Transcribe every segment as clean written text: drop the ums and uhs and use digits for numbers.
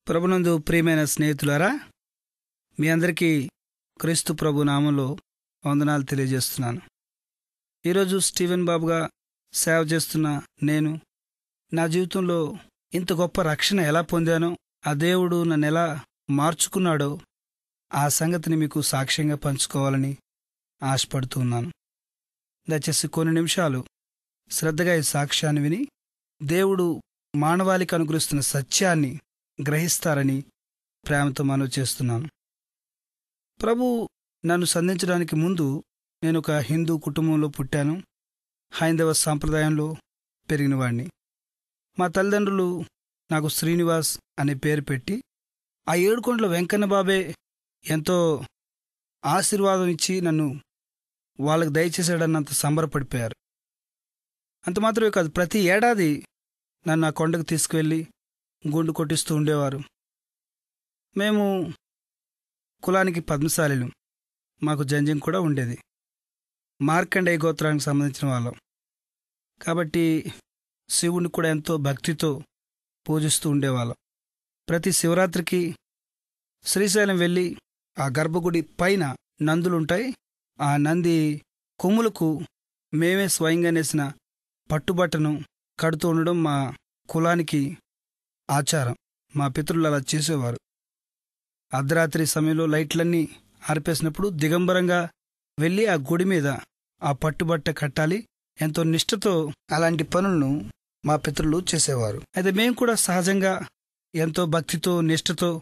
ప్రభునందు ప్రియమైన స్నేహితులారా, మీ అందరికీ క్రీస్తు ప్రభు నామంలో వందనాలు తెలియజేస్తున్నాను. ఈరోజు స్టీవెన్ బాబుగా సేవ చేస్తున్న నేను నా జీవితంలో ఇంత గొప్ప రక్షణ ఎలా పొందానో, ఆ దేవుడు నన్ను ఎలా మార్చుకున్నాడో ఆ సంగతిని మీకు సాక్ష్యంగా పంచుకోవాలని ఆశపడుతూ ఉన్నాను. దయచేసి కొన్ని నిమిషాలు శ్రద్ధగా ఈ సాక్ష్యాన్ని విని దేవుడు మానవాళికి అనుగ్రహిస్తున్న సత్యాన్ని గ్రహిస్తారని ప్రేమతో మనవి చేస్తున్నాను. ప్రభు నన్ను సంధించడానికి ముందు నేను ఒక హిందూ కుటుంబంలో పుట్టాను. హైందవ సాంప్రదాయంలో పెరిగినవాడిని. మా తల్లిదండ్రులు నాకు శ్రీనివాస్ అనే పేరు పెట్టి ఆ ఏడుకొండల వెంకన్న బాబే ఎంతో ఆశీర్వాదం ఇచ్చి నన్ను వాళ్ళకు దయచేసాడన్నంత సంబరపడిపోయారు. అంత మాత్రమే కాదు, ప్రతి ఏడాది నన్ను ఆ కొండకు తీసుకువెళ్ళి గుండు కొట్టిస్తూ ఉండేవారు. మేము కులానికి పద్మశాలిలు. మాకు జంజం కూడా ఉండేది. మార్కండేయ గోత్రానికి సంబంధించిన వాళ్ళం కాబట్టి శివుని కూడా ఎంతో భక్తితో పూజిస్తూ ఉండేవాళ్ళం. ప్రతి శివరాత్రికి శ్రీశైలం వెళ్ళి ఆ గర్భగుడి పైన నందులుంటాయి. ఆ నంది కొమ్ములకు మేమే స్వయంగా నేసిన పట్టుబట్టను కడుతూ ఉండడం మా కులానికి ఆచారం. మా పితరులు అలా చేసేవారు. అర్ధరాత్రి సమయంలో లైట్లన్నీ ఆర్పేసినప్పుడు దిగంబరంగా వెళ్ళి ఆ గుడి మీద ఆ పట్టుబట్ట కట్టాలి. ఎంతో నిష్ఠతో అలాంటి పనులను మా పితరులు చేసేవారు. అయితే మేము కూడా సహజంగా ఎంతో భక్తితో నిష్ఠతో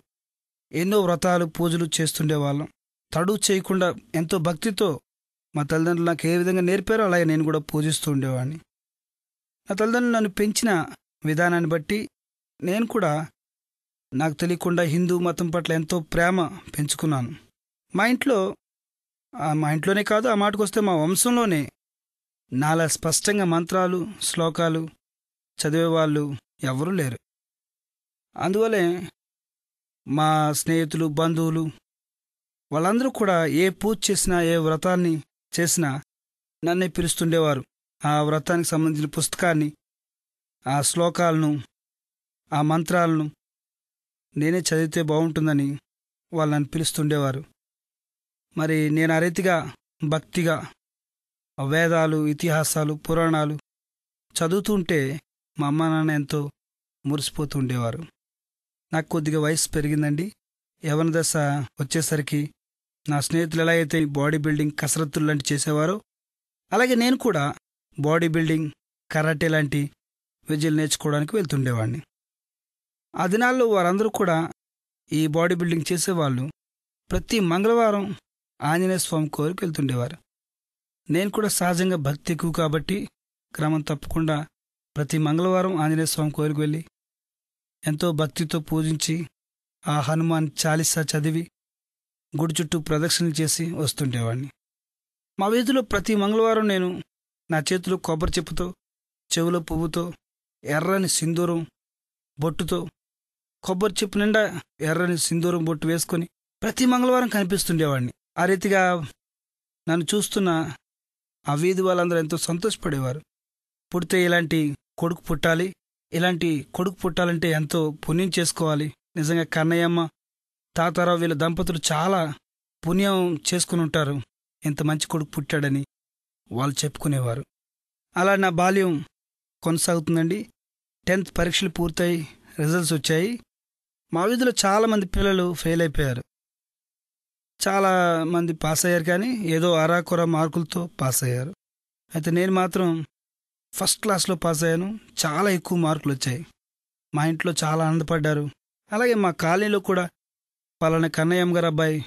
ఎన్నో వ్రతాలు పూజలు చేస్తుండేవాళ్ళం. తడువు చేయకుండా ఎంతో భక్తితో మా తల్లిదండ్రులు నాకు ఏ విధంగా నేర్పారో అలాగే నేను కూడా పూజిస్తూ ఉండేవాడిని. నా తల్లిదండ్రులు నన్ను పెంచిన విధానాన్ని బట్టి నేను కూడా నాకు తెలియకుండా హిందూ మతం పట్ల ఎంతో ప్రేమ పెంచుకున్నాను. మా ఇంట్లోనే కాదు, ఆ మాటకొస్తే మా వంశంలోనే నాలా స్పష్టంగా మంత్రాలు శ్లోకాలు చదివేవాళ్ళు ఎవరూ లేరు. అందువల్లే మా స్నేహితులు బంధువులు వాళ్ళందరూ కూడా ఏ పూజ చేసినా ఏ వ్రతాన్ని చేసినా నన్నే పిలుస్తుండేవారు. ఆ వ్రతానికి సంబంధించిన పుస్తకాన్ని, ఆ శ్లోకాలను, ఆ మంత్రాలను నేనే చదివితే బాగుంటుందని వాళ్ళు నన్ను పిలుస్తుండేవారు. మరి నేను ఆ రీతిగా భక్తిగా వేదాలు, ఇతిహాసాలు, పురాణాలు చదువుతూ ఉంటే మా అమ్మ నాన్న ఎంతో మురిసిపోతూ ఉండేవారు. నాకు కొద్దిగా వయసు పెరిగిందండి. యవ్వన దశ వచ్చేసరికి నా స్నేహితులు ఎలా అయితే బాడీ బిల్డింగ్ కసరత్తులు లాంటి చేసేవారో అలాగే నేను కూడా బాడీ బిల్డింగ్ కరాటే లాంటి విద్యలు నేర్చుకోవడానికి వెళ్తుండేవాడిని. ఆ దినాల్లో వారందరూ కూడా ఈ బాడీ బిల్డింగ్ చేసేవాళ్ళు ప్రతి మంగళవారం ఆంజనేయ స్వామి కోరికి వెళ్తుండేవారు. నేను కూడా సహజంగా భక్తి ఎక్కువ కాబట్టి క్రమం తప్పకుండా ప్రతి మంగళవారం ఆంజనేయ స్వామి కోరికి వెళ్ళి ఎంతో భక్తితో పూజించి ఆ హనుమాన్ చాలీసా చదివి గుడి చుట్టూ ప్రదక్షిణలు చేసి వస్తుండేవాడిని. మా వీధిలో ప్రతి మంగళవారం నేను నా చేతిలో కొబ్బరి చెప్పుతో, చెవులో పువ్వుతో, ఎర్రని సింధూరం బొట్టుతో, కొబ్బరి చెప్పు నిండా ఎర్రని సింధూరం బొట్టు వేసుకొని ప్రతి మంగళవారం కనిపిస్తుండేవాడిని. ఆ రీతిగా నన్ను చూస్తున్న ఆ వీధి వాళ్ళందరూ ఎంతో సంతోషపడేవారు. పుడితే ఇలాంటి కొడుకు పుట్టాలి, ఇలాంటి కొడుకు పుట్టాలంటే ఎంతో పుణ్యం చేసుకోవాలి. నిజంగా కన్నయ్యమ్మ తాతారావు వీళ్ళ దంపతులు చాలా పుణ్యం చేసుకుని ఉంటారు, ఇంత మంచి కొడుకు పుట్టాడని వాళ్ళు చెప్పుకునేవారు. అలా నా బాల్యం కొనసాగుతుందండి. 10th పరీక్షలు పూర్తయి రిజల్ట్స్ వచ్చాయి. మా వీధిలో చాలామంది పిల్లలు ఫెయిల్ అయిపోయారు. చాలామంది పాస్ అయ్యారు, కానీ ఏదో అరాకొర మార్కులతో పాస్ అయ్యారు. అయితే నేను మాత్రం ఫస్ట్ క్లాస్లో పాస్ అయ్యాను. చాలా ఎక్కువ మార్కులు వచ్చాయి. మా ఇంట్లో చాలా ఆనందపడ్డారు. అలాగే మా కాలనీలో కూడా పలానా కన్నయ్యమ్మ గారు అబ్బాయి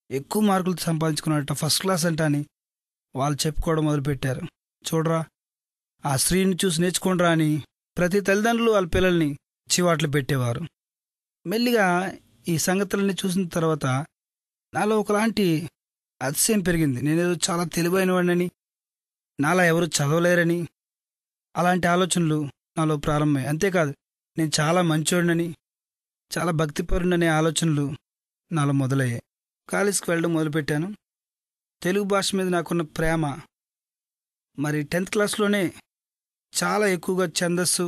ఎక్కువ మార్కులు సంపాదించుకున్నాడట, ఫస్ట్ క్లాస్ అంట అని వాళ్ళు చెప్పుకోవడం మొదలుపెట్టారు. చూడరా, ఆ స్త్రీని చూసి నేర్చుకోండిరా అని ప్రతి తల్లిదండ్రులు వాళ్ళ పిల్లల్ని చివాట్లు పెట్టేవారు. మెల్లిగా ఈ సంగతులన్నీ చూసిన తర్వాత నాలో ఒకలాంటి అతిశయం పెరిగింది. నేనేదో చాలా తెలివైన వాడినని, నాలా ఎవరు చదవలేరని అలాంటి ఆలోచనలు నాలో ప్రారంభమయ్యాయి. అంతేకాదు, నేను చాలా మంచోడినని, చాలా భక్తిపరుడనే ఆలోచనలు నాలో మొదలయ్యాయి. కాలేజీకి వెళ్ళడం మొదలుపెట్టాను. తెలుగు భాష మీద నాకున్న ప్రేమ మరి 10th క్లాస్లోనే చాలా ఎక్కువగా ఛందస్సు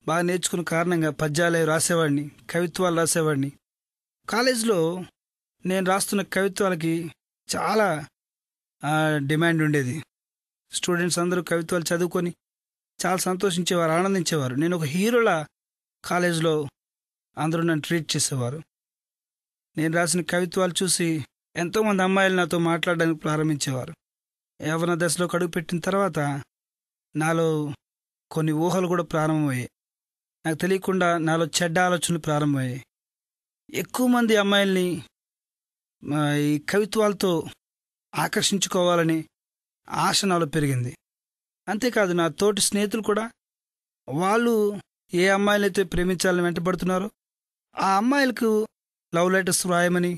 బాగా నేర్చుకున్న కారణంగా పద్యాలు రాసేవాడిని, కవిత్వాలు రాసేవాడిని. కాలేజీలో నేను రాస్తున్న కవిత్వాలకి చాలా డిమాండ్ ఉండేది. స్టూడెంట్స్ అందరూ కవిత్వాలు చదువుకొని చాలా సంతోషించేవారు, ఆనందించేవారు. నేను ఒక హీరోలా కాలేజీలో అందరూ నన్ను ట్రీట్ చేసేవారు. నేను రాసిన కవిత్వాలు చూసి ఎంతోమంది అమ్మాయిలు నాతో మాట్లాడడానికి ప్రారంభించేవారు. యవ్వన దశలో అడుగుపెట్టిన తర్వాత నాలో కొన్ని ఊహలు కూడా ప్రారంభమయ్యాయి. నాకు తెలియకుండా నాలో చెడ్డ ఆలోచనలు ప్రారంభమయ్యాయి. ఎక్కువ మంది అమ్మాయిల్ని ఈ కవిత్వాలతో ఆకర్షించుకోవాలని ఆశ నాలో పెరిగింది. అంతేకాదు, నా తోటి స్నేహితులు కూడా వాళ్ళు ఏ అమ్మాయిలైతే ప్రేమించాలని వెంటబడుతున్నారో ఆ అమ్మాయిలకు లవ్ లెటర్స్ రాయమని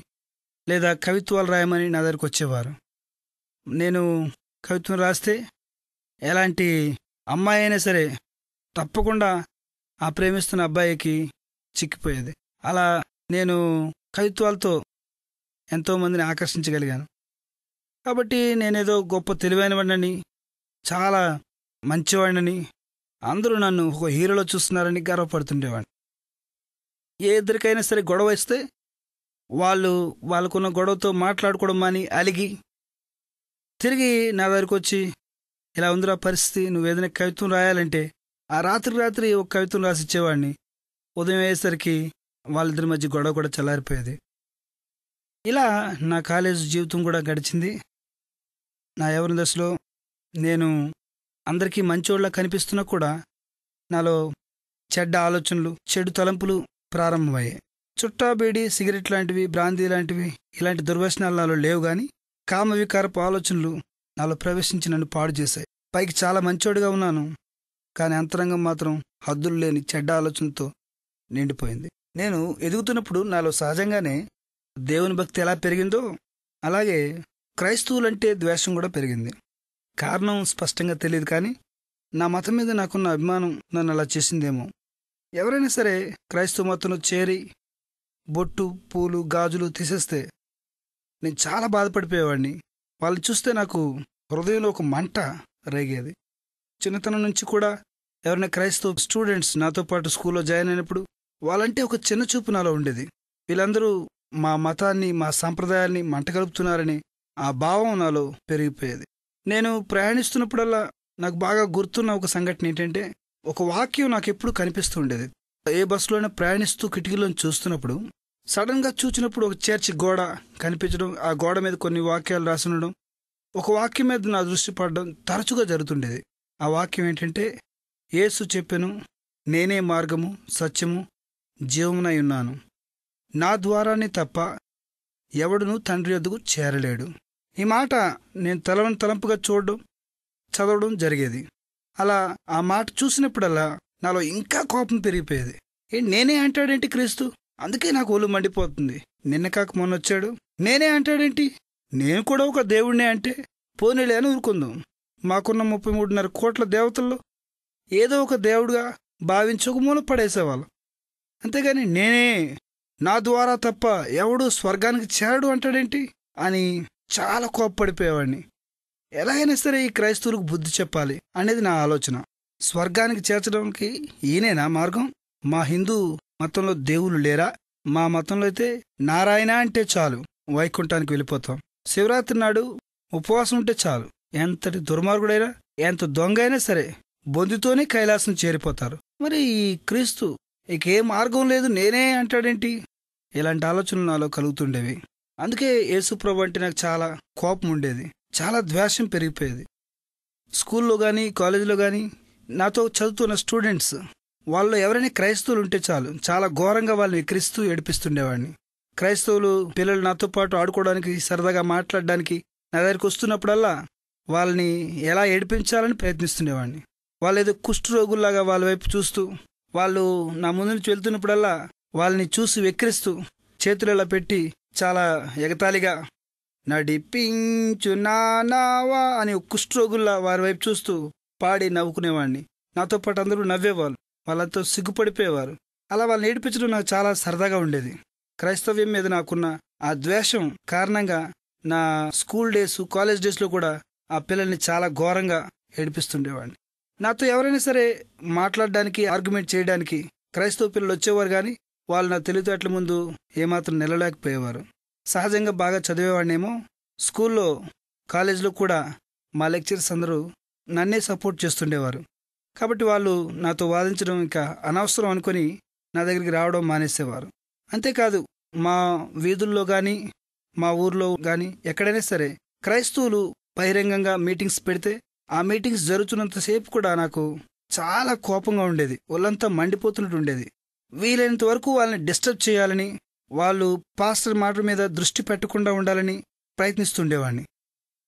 లేదా కవిత్వాలు రాయమని నా దగ్గరికి వచ్చేవారు. నేను కవిత్వం రాస్తే ఎలాంటి అమ్మాయి అయినా సరే తప్పకుండా ఆ ప్రేమిస్తున్న అబ్బాయికి చిక్కిపోయేది. అలా నేను కవిత్వాలతో ఎంతోమందిని ఆకర్షించగలిగాను. కాబట్టి నేనేదో గొప్ప తెలివైనవాడినని, చాలా మంచివాడినని, అందరూ నన్ను ఒక హీరోలో చూస్తున్నారని గర్వపడుతుండేవాడిని. ఏ ఇద్దరికైనా సరే గొడవ ఇస్తే వాళ్ళకున్న గొడవతో మాట్లాడుకోవడం అని అలిగి తిరిగి నా దగ్గరికి వచ్చి, ఇలా ఉందిరా పరిస్థితి, నువ్వేదైనా కవిత్వం రాయాలంటే ఆ రాత్రి ఒక కవిత్వం రాసిచ్చేవాడిని. ఉదయం అయ్యేసరికి వాళ్ళిద్దరి మధ్య గొడవ కూడా చల్లారిపోయేది. ఇలా నా కాలేజ్ జీవితం కూడా గడిచింది. నా యవ్వన దశలో నేను అందరికీ మంచోళ్ళ కనిపిస్తున్నా కూడా నాలో చెడ్డ ఆలోచనలు, చెడు తలంపులు ప్రారంభమయ్యాయి. చుట్టా, బీడి, సిగరెట్ లాంటివి, బ్రాందీ లాంటివి ఇలాంటి దుర్వ్యసనాలు నాలో లేవు, కానీ కామవికారపు ఆలోచనలు నాలో ప్రవేశించి నన్ను పాడు చేశాయి. పైకి చాలా మంచోడిగా ఉన్నాను, కానీ అంతరంగం మాత్రం హద్దులు లేని చెడ్డ ఆలోచనతో నిండిపోయింది. నేను ఎదుగుతున్నప్పుడు నాలో సహజంగానే దేవుని భక్తి ఎలా పెరిగిందో అలాగే క్రైస్తవులంటే ద్వేషం కూడా పెరిగింది. కారణం స్పష్టంగా తెలియదు, కానీ నా మతం మీద నాకున్న అభిమానం నన్ను అలా చేసిందేమో. ఎవరైనా సరే క్రైస్తవ మతంలో చేరి బొట్టు, పూలు, గాజులు తీసేస్తే నేను చాలా బాధపడిపోయేవాడిని. వాళ్ళని చూస్తే నాకు హృదయంలో ఒక మంట రేగేది. చిన్నతనం నుంచి కూడా ఎవరైనా క్రైస్తవ స్టూడెంట్స్ నాతో పాటు స్కూల్లో జాయిన్ అయినప్పుడు వాళ్ళంటే ఒక చిన్న చూపు నాలో ఉండేది. వీళ్ళందరూ మా మతాన్ని, మా సాంప్రదాయాల్ని మంటగలుపుతున్నారని ఆ భావం నాలో పెరిగిపోయేది. నేను ప్రయాణిస్తున్నప్పుడల్లా నాకు బాగా గుర్తున్న ఒక సంఘటన ఏంటంటే, ఒక వాక్యం నాకు ఎప్పుడు కనిపిస్తూ ఉండేది. ఏ బస్సులోనే ప్రయాణిస్తూ కిటికీలోని చూస్తున్నప్పుడు సడన్గా చూచినప్పుడు ఒక చర్చి గోడ కనిపించడం, ఆ గోడ మీద కొన్ని వాక్యాలు రాసి ఉండడం, ఒక వాక్యం మీద నా దృష్టి పడడం తరచుగా జరుగుతుండేది. ఆ వాక్యం ఏంటంటే, యేసు చెప్పెను, నేనే మార్గము, సత్యము, జీవమునై ఉన్నాను. నా ద్వారానే తప్ప ఎవడునూ తండ్రి యొద్దకు చేరలేడు. ఈ మాట నేను తలంపుగా చూడడం, చదవడం జరిగేది. అలా ఆ మాట చూసినప్పుడల్లా నాలో ఇంకా కోపం పెరిగిపోయేది. నేనే అంటాడేంటి క్రీస్తు? అందుకే నాకు ఒళ్ళు మండిపోతుంది. నిన్న కాక మొన్న వచ్చాడు, నేనే అంటాడేంటి? నేను కూడా ఒక దేవుడినే అంటే పోనీలే అని ఊరుకుందాం. మాకున్న 33.5 కోట్ల దేవతల్లో ఏదో ఒక దేవుడుగా భావించి ఒక మూల పడేసేవాళ్ళం. అంతేగాని నేనే, నా ద్వారా తప్ప ఎవడు స్వర్గానికి చేరడు అంటాడేంటి అని చాలా కోప్పడిపోయేవాడిని. ఎలాగైనా సరే ఈ క్రైస్తవులకు బుద్ధి చెప్పాలి అనేది నా ఆలోచన. స్వర్గానికి చేర్చడానికి ఈయనేనా మార్గం? మా హిందూ మతంలో దేవుళ్ళు లేరా? మా మతంలో అయితే నారాయణ అంటే చాలు వైకుంఠానికి వెళ్ళిపోతాం. శివరాత్రి నాడు ఉపవాసం ఉంటే చాలు, ఎంతటి దుర్మార్గుడైనా, ఎంత దొంగ అయినా సరే బొందితోనే కైలాసం చేరిపోతారు. మరి ఈ క్రీస్తు ఇక ఏ మార్గం లేదు, నేనే అంటాడేంటి? ఇలాంటి ఆలోచనలు నాలో కలుగుతుండేవి. అందుకే యేసుప్రభు అంటే నాకు చాలా కోపం ఉండేది, చాలా ద్వేషం పెరిగిపోయేది. స్కూల్లో కానీ కాలేజీలో కానీ నాతో చదువుతున్న స్టూడెంట్స్ వాళ్ళు ఎవరైనా క్రైస్తవులు ఉంటే చాలు చాలా ఘోరంగా వాళ్ళని ఎక్కిరిస్తూ ఏడిపిస్తుండేవాడిని. క్రైస్తవులు పిల్లలు నాతో పాటు ఆడుకోవడానికి, సరదాగా మాట్లాడడానికి నా దగ్గరికి వస్తున్నప్పుడల్లా వాళ్ళని ఎలా ఏడిపించాలని ప్రయత్నిస్తుండేవాడిని. వాళ్ళు ఏదో కుష్ఠరోగుల్లాగా వాళ్ళ వైపు చూస్తూ, వాళ్ళు నా ముందు నుంచి వెళ్తున్నప్పుడల్లా వాళ్ళని చూసి వెక్కిరిస్తూ చేతులలో పెట్టి చాలా ఎగతాళిగా నడిపించు నానావా అని కుష్ఠరోగుల్లా వారి వైపు చూస్తూ పాడి నవ్వుకునేవాడిని. నాతో పాటు అందరూ నవ్వేవాళ్ళు, వాళ్ళతో సిగ్గుపడిపోయేవారు. అలా వాళ్ళని ఏడిపించడం నాకు చాలా సరదాగా ఉండేది. క్రైస్తవ్యం మీద నాకున్న ఆ ద్వేషం కారణంగా నా స్కూల్ డేస్, కాలేజ్ డేస్లో కూడా ఆ పిల్లల్ని చాలా ఘోరంగా ఏడిపిస్తుండేవాడిని. నాతో ఎవరైనా సరే మాట్లాడడానికి, ఆర్గ్యుమెంట్ చేయడానికి క్రైస్తవ పిల్లలు వచ్చేవారు కానీ వాళ్ళు నా తెలివితేటల ముందు ఏమాత్రం నిలలేకపోయేవారు. సహజంగా బాగా చదివేవాడినేమో. స్కూల్లో, కాలేజీలో కూడా మా లెక్చరర్స్ అందరూ నన్నే సపోర్ట్ చేస్తుండేవారు. కాబట్టి వాళ్ళు నాతో వాదించడం ఇంకా అనవసరం అనుకొని నా దగ్గరికి రావడం మానేసేవారు. అంతేకాదు, మా వీధుల్లో కానీ, మా ఊర్లో కానీ ఎక్కడైనా సరే క్రైస్తవులు బహిరంగంగా మీటింగ్స్ పెడితే ఆ మీటింగ్స్ జరుగుతున్నంతసేపు కూడా నాకు చాలా కోపంగా ఉండేది. ఒళ్ళంతా మండిపోతున్నట్టు ఉండేది. వీలైనంత వరకు వాళ్ళని డిస్టర్బ్ చేయాలని, వాళ్ళు పాస్టర్ మాట మీద దృష్టి పెట్టకుండా ఉండాలని ప్రయత్నిస్తుండేవాడిని.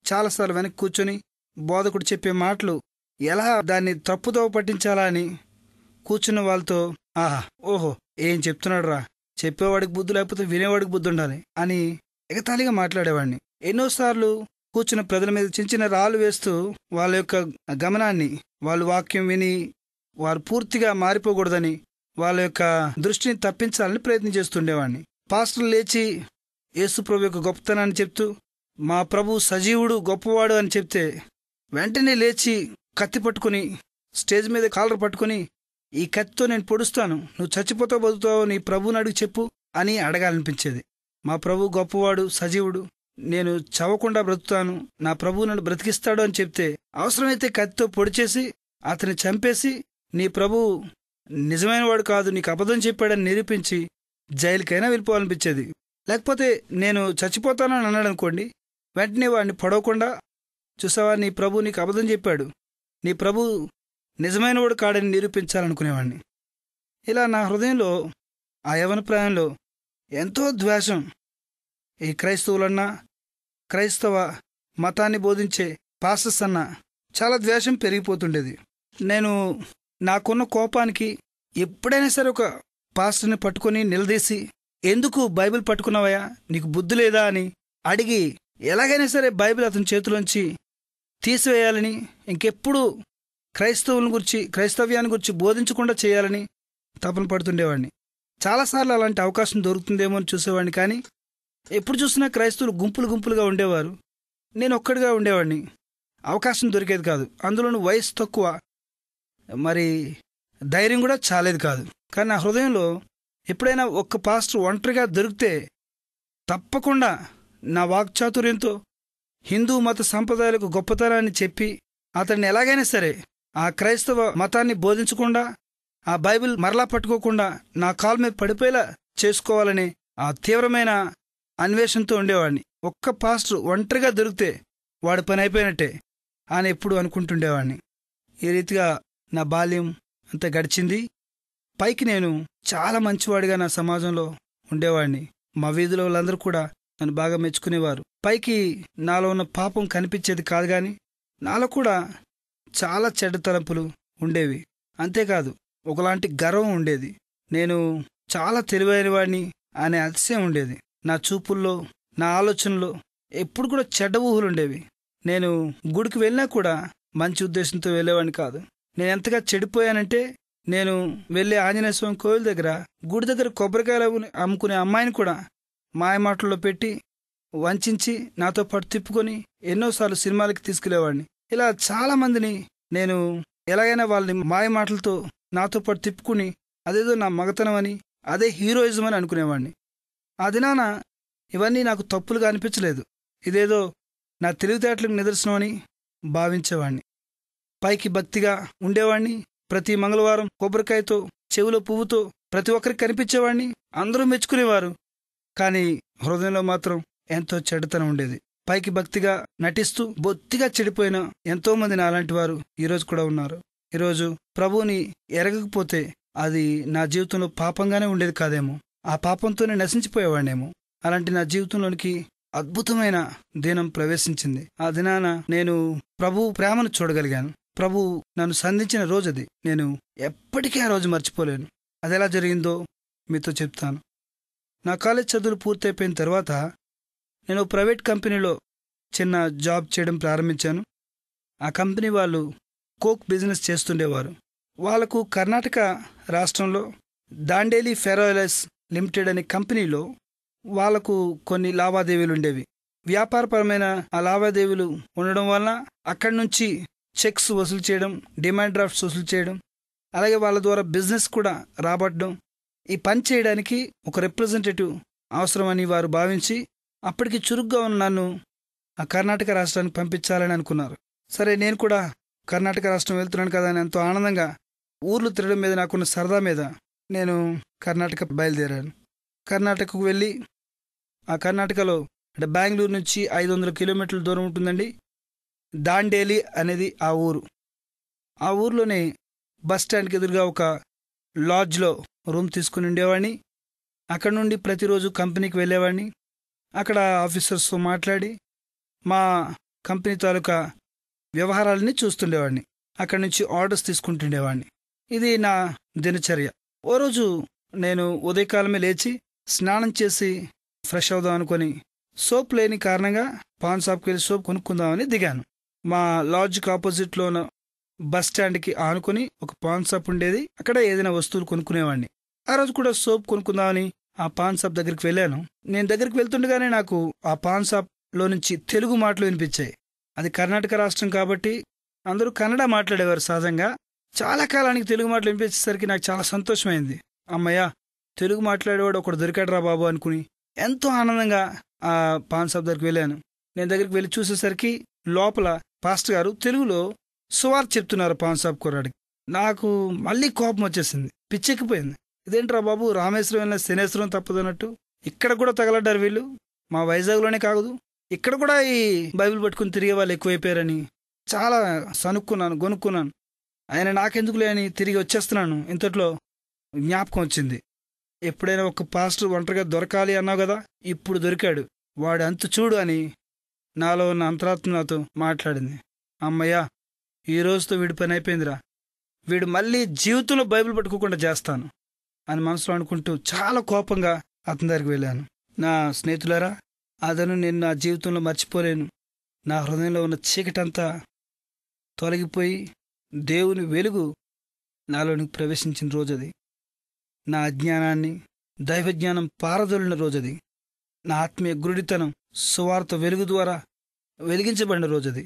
చాలాసార్లు వెనక్కి కూర్చొని బోధకుడు చెప్పే మాటలు ఎలా దాన్ని తప్పుదోవ పట్టించాలా అని కూర్చున్న వాళ్ళతో, ఆహా, ఓహో, ఏం చెప్తున్నాడు రా, చెప్పేవాడికి బుద్ధి లేకపోతే వినేవాడికి బుద్ధి ఉండాలి అని ఎగతాళిగా మాట్లాడేవాడిని. ఎన్నోసార్లు కూర్చున్న ప్రజల మీద చిన్న చిన్న రాళ్ళు వేస్తూ వాళ్ళ యొక్క గమనాన్ని, వాళ్ళు వాక్యం విని వారు పూర్తిగా మారిపోకూడదని వాళ్ళ యొక్క దృష్టిని తప్పించాలని ప్రయత్నం చేస్తుండేవాడిని. పాస్టర్లు లేచి యేసుప్రభు యొక్క గొప్పతనాన్ని చెప్తూ మా ప్రభు సజీవుడు, గొప్పవాడు అని చెప్తే వెంటనే లేచి కత్తి పట్టుకుని స్టేజ్ మీద కాలర్ పట్టుకుని, ఈ కత్తితో నేను పొడుస్తాను, నువ్వు చచ్చిపోతావు బతుకుతావు, నీ ప్రభువుని అడిగి చెప్పు అని అడగాలనిపించేది. మా ప్రభు గొప్పవాడు, సజీవుడు, నేను చవకుండా బ్రతుకుతాను, నా ప్రభువు నన్ను బ్రతికిస్తాడు అని చెప్తే అవసరమైతే కత్తితో పొడిచేసి అతన్ని చంపేసి నీ ప్రభువు నిజమైన వాడు కాదు, నీకు అబద్ధం చెప్పాడని నిరూపించి జైలుకైనా వెళ్ళిపోవాలనిపించేది. లేకపోతే నేను చచ్చిపోతానని అన్నాడు అనుకోండి, వెంటనే వాడిని పడవకుండా, చూసావా, నీ ప్రభు నీకు అబద్ధం చెప్పాడు, నీ ప్రభు నిజమైన వాడు కాడని నిరూపించాలనుకునేవాడిని. ఇలా నా హృదయంలో ఆ యవన ప్రాయంలో ఎంతో ద్వేషం, ఈ క్రైస్తవులన్నా, క్రైస్తవ మతాన్ని బోధించే పాస్టర్స్ అన్నా చాలా ద్వేషం పెరిగిపోతుండేది. నేను నాకున్న కోపానికి ఎప్పుడైనా సరే ఒక పాస్టర్ని పట్టుకొని నిలదీసి, ఎందుకు బైబిల్ పట్టుకున్నావయ్యా, నీకు బుద్ధి లేదా అని అడిగి ఎలాగైనా సరే బైబిల్ అతని చేతిలోంచి తీసివేయాలని, ఇంకెప్పుడు క్రైస్తవుని గురించి, క్రైస్తవ్యాన్ని గురించి బోధించకుండా చేయాలని తపన పడుతుండేవాడిని. చాలాసార్లు అలాంటి అవకాశం దొరుకుతుందేమో అని చూసేవాడిని. కానీ ఎప్పుడు చూసినా క్రైస్తవులు గుంపులు గుంపులుగా ఉండేవారు, నేను ఒక్కడిగా ఉండేవాడిని. అవకాశం దొరికేది కాదు. అందులోనూ వయసు తక్కువ, మరి ధైర్యం కూడా చాలేదు కాదు. కానీ నా హృదయంలో ఎప్పుడైనా ఒక్క పాస్టర్ ఒంటరిగా దొరికితే తప్పకుండా నా వాక్చాతుర్యంతో హిందూ మత సంప్రదాయాలకు గొప్పతనాన్ని చెప్పి అతన్ని ఎలాగైనా సరే ఆ క్రైస్తవ మతాన్ని బోధించకుండా, ఆ బైబిల్ మరలా పట్టుకోకుండా నా కాలు మీద పడిపోయేలా చేసుకోవాలని ఆ తీవ్రమైన అన్వేషణతో ఉండేవాడిని. ఒక్క పాస్టర్ ఒంటరిగా దొరికితే వాడి పని అయిపోయినట్టే అని ఎప్పుడు అనుకుంటుండేవాడిని. ఈ రీతిగా నా బాల్యం అంతా గడిచింది. పైకి నేను చాలా మంచివాడిగా నా సమాజంలో ఉండేవాడిని. మా వీధిలో వాళ్ళందరూ కూడా నన్ను బాగా మెచ్చుకునేవారు. పైకి నాలో ఉన్న పాపం కనిపించేది కాదు, కానీ నాలో కూడా చాలా చెడ్డ తలంపులు ఉండేవి. అంతేకాదు, ఒకలాంటి గర్వం ఉండేది. నేను చాలా తెలివైన వాడిని అనే అతిశయం ఉండేది. నా చూపుల్లో, నా ఆలోచనలో ఎప్పుడు కూడా చెడ్డ ఊహలుండేవి. నేను గుడికి వెళ్ళినా కూడా మంచి ఉద్దేశంతో వెళ్ళేవాడిని కాదు. నేను ఎంతగా చెడిపోయానంటే, నేను వెళ్ళే ఆంజనేయ స్వామి కోవిల దగ్గర, గుడి దగ్గర కొబ్బరికాయలు అమ్ముకునే అమ్మాయిని కూడా మాయమాటల్లో పెట్టి వంచి నాతో పాటు తిప్పుకొని ఎన్నోసార్లు సినిమాలకి తీసుకెళ్లేవాడిని. ఇలా చాలామందిని నేను ఎలాగైనా వాళ్ళని మాయమాటలతో నాతో పాటు తిప్పుకుని అదేదో నా మగతనం అని, అదే హీరోయిజం అని అనుకునేవాడిని. ఆ దినాన ఇవన్నీ నాకు తప్పులుగా అనిపించలేదు. ఇదేదో నా తెలివితేటలకు నిదర్శనం అని భావించేవాడిని. పైకి భక్తిగా ఉండేవాడిని. ప్రతి మంగళవారం కొబ్బరికాయతో, చెవిలో పువ్వుతో ప్రతి ఒక్కరికి కనిపించేవాడిని. అందరూ మెచ్చుకునేవారు. కానీ హృదయంలో మాత్రం ఎంతో చెడుతనం ఉండేది. పైకి భక్తిగా నటిస్తూ బొత్తిగా చెడిపోయిన ఎంతోమంది నాలాంటి వారు ఈరోజు కూడా ఉన్నారు. ఈరోజు ప్రభువుని ఎరగకపోతే అది నా జీవితంలో పాపంగానే ఉండేది కాదేమో, ఆ పాపంతోనే నశించిపోయేవాడినేమో. అలాంటి నా జీవితంలోనికి అద్భుతమైన దినం ప్రవేశించింది. ఆ దినాన నేను ప్రభు ప్రేమను చూడగలిగాను. ప్రభు నన్ను సంధించిన రోజు అది. నేను ఎప్పటికీ ఆ రోజు మర్చిపోలేను. అది ఎలా జరిగిందో మీతో చెప్తాను. నా కాలేజ్ చదువులు పూర్తయిపోయిన తర్వాత నేను ప్రైవేట్ కంపెనీలో చిన్న జాబ్ చేయడం ప్రారంభించాను. ఆ కంపెనీ వాళ్ళు కోక్ బిజినెస్ చేస్తుండేవారు. వాళ్లకు కర్ణాటక రాష్ట్రంలో దాండేలి ఫెరోయిల్స్ లిమిటెడ్ అనే కంపెనీలో వాళ్లకు కొన్ని లావాదేవీలు ఉండేవి. వ్యాపారపరమైన ఆ లావాదేవీలు ఉండడం వలన అక్కడి నుంచి చెక్స్ వసూలు చేయడం, డిమాండ్ డ్రాఫ్ట్స్ వసూలు చేయడం, అలాగే వాళ్ళ ద్వారా బిజినెస్ కూడా రాబట్టడం. ఈ పని చేయడానికి ఒక రిప్రజెంటేటివ్ అవసరమని వారు భావించి అప్పటికి చురుగ్గా ఉన్న నన్ను ఆ కర్ణాటక రాష్ట్రానికి పంపించాలని అనుకున్నారు. సరే, నేను కూడా కర్ణాటక రాష్ట్రం వెళ్తున్నాను కదా అని ఎంతో ఆనందంగా ఊర్లు తిరగడం మీద నాకున్న సరదా మీద నేను కర్ణాటక బయలుదేరాను. కర్ణాటకకు వెళ్ళి ఆ కర్ణాటకలో అంటే బెంగళూరు నుంచి 500 కిలోమీటర్ల దూరం ఉంటుందండి, దాండేలి అనేది ఆ ఊరు. ఆ ఊర్లోనే బస్ స్టాండ్కి ఎదురుగా ఒక లాడ్జ్లో రూమ్ తీసుకుని ఉండేవాడిని. అక్కడ నుండి ప్రతిరోజు కంపెనీకి వెళ్ళేవాడిని. అక్కడ ఆఫీసర్స్తో మాట్లాడి మా కంపెనీ తాలూకా వ్యవహారాలని చూస్తుండేవాడిని. అక్కడి నుంచి ఆర్డర్స్ తీసుకుంటుండేవాడిని. ఇది నా దినచర్య. ఓ రోజు నేను ఉదయకాలమే లేచి స్నానం చేసి ఫ్రెష్ అవుదాం అనుకొని సోప్ లేని కారణంగా పాన్ షాప్కి వెళ్ళి సోప్ కొనుక్కుందామని దిగాను. మా లాడ్జ్కి ఆపోజిట్లో ఉన్న బస్ స్టాండ్కి ఆనుకొని ఒక పాన్ షాప్ ఉండేది. అక్కడ ఏదైనా వస్తువులు కొనుక్కునేవాడిని. ఆ రోజు కూడా సోప్ కొనుక్కుందామని ఆ పాన్ షాప్ దగ్గరికి వెళ్ళాను. నేను దగ్గరికి వెళ్తుండగానే నాకు ఆ పాన్ షాప్లో నుంచి తెలుగు మాటలు వినిపించాయి. అది కర్ణాటక రాష్ట్రం కాబట్టి అందరూ కన్నడ మాట్లాడేవారు సహజంగా. చాలా కాలానికి తెలుగు మాటలు వినిపించేసరికి నాకు చాలా సంతోషమైంది. అమ్మయ్య, తెలుగు మాట్లాడేవాడు ఒకడు దొరికాడురా బాబు అనుకుని ఎంతో ఆనందంగా ఆ పాన్ షాప్ దగ్గరికి వెళ్ళాను. నేను దగ్గరికి వెళ్ళి చూసేసరికి లోపల పాస్టర్ గారు తెలుగులో సువార్త చెప్తున్నారు పాన్ షాప్ కుర్రాడికి. నాకు మళ్ళీ కోపం వచ్చేసింది, పిచ్చెక్కిపోయింది. ఇదేంట్రా బాబు, రామేశ్వరం వెళ్ళిన శనేశ్వరం తప్పదన్నట్టు ఇక్కడ కూడా తగలడ్డారు వీళ్ళు. మా వైజాగ్లోనే కాదు, ఇక్కడ కూడా ఈ బైబిల్ పట్టుకుని తిరిగే వాళ్ళు ఎక్కువైపోయారని చాలా సనుక్కున్నాను, గొనుక్కున్నాను. ఆయన నాకెందుకులే అని తిరిగి వచ్చేస్తున్నాను. ఇంతట్లో జ్ఞాపకం వచ్చింది, ఎప్పుడైనా ఒక పాస్టర్ ఒంటరిగా దొరకాలి అన్నావు కదా, ఇప్పుడు దొరికాడు, వాడు అంతు చూడు అని నాలో ఉన్న అంతరాత్మ నాతో మాట్లాడింది. అమ్మయ్యా, ఈ రోజుతో వీడి పని అయిపోయిందిరా, వీడు మళ్ళీ జీవితంలో బైబిల్ పట్టుకోకుండా చేస్తాను అని మనసులో అనుకుంటూ చాలా కోపంగా అతని దగ్గరికి వెళ్ళాను. నా స్నేహితులారా, అతను నేను నా జీవితంలో మర్చిపోలేను. నా హృదయంలో ఉన్న చీకటంతా తొలగిపోయి దేవుని వెలుగు నాలోనికి ప్రవేశించిన రోజది. నా అజ్ఞానాన్ని దైవజ్ఞానం పారదోలిన రోజది. నా ఆత్మీయ గురుడితనం సువార్త వెలుగు ద్వారా వెలిగించబడిన రోజది.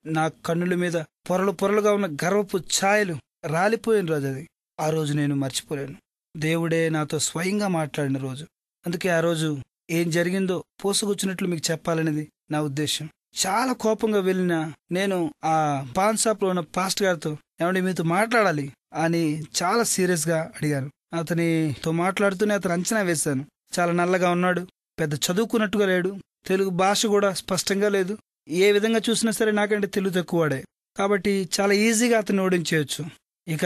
నా కన్నుల మీద పొరలు పొరలుగా ఉన్న గర్వపు ఛాయలు రాలిపోయిన రోజది. ఆ రోజు నేను మర్చిపోలేను. దేవుడే నాతో స్వయంగా మాట్లాడిన రోజు. అందుకే ఆ రోజు ఏం జరిగిందో పోసుకొచ్చినట్లు మీకు చెప్పాలనేది నా ఉద్దేశం. చాలా కోపంగా వెళ్ళిన నేను ఆ పాన్ షాప్లో ఉన్న పాస్టర్ గారితో, ఏమంటే మీతో మాట్లాడాలి అని చాలా సీరియస్గా అడిగాను. అతనితో మాట్లాడుతూనే అతను అంచనా వేశాను. చాలా నల్లగా ఉన్నాడు, పెద్ద చదువుకున్నట్టుగా లేడు, తెలుగు భాష కూడా స్పష్టంగా లేదు. ఏ విధంగా చూసినా సరే నాకంటే తెలుగు తక్కువవాడే, కాబట్టి చాలా ఈజీగా అతన్ని ఓడించేయచ్చు. ఇక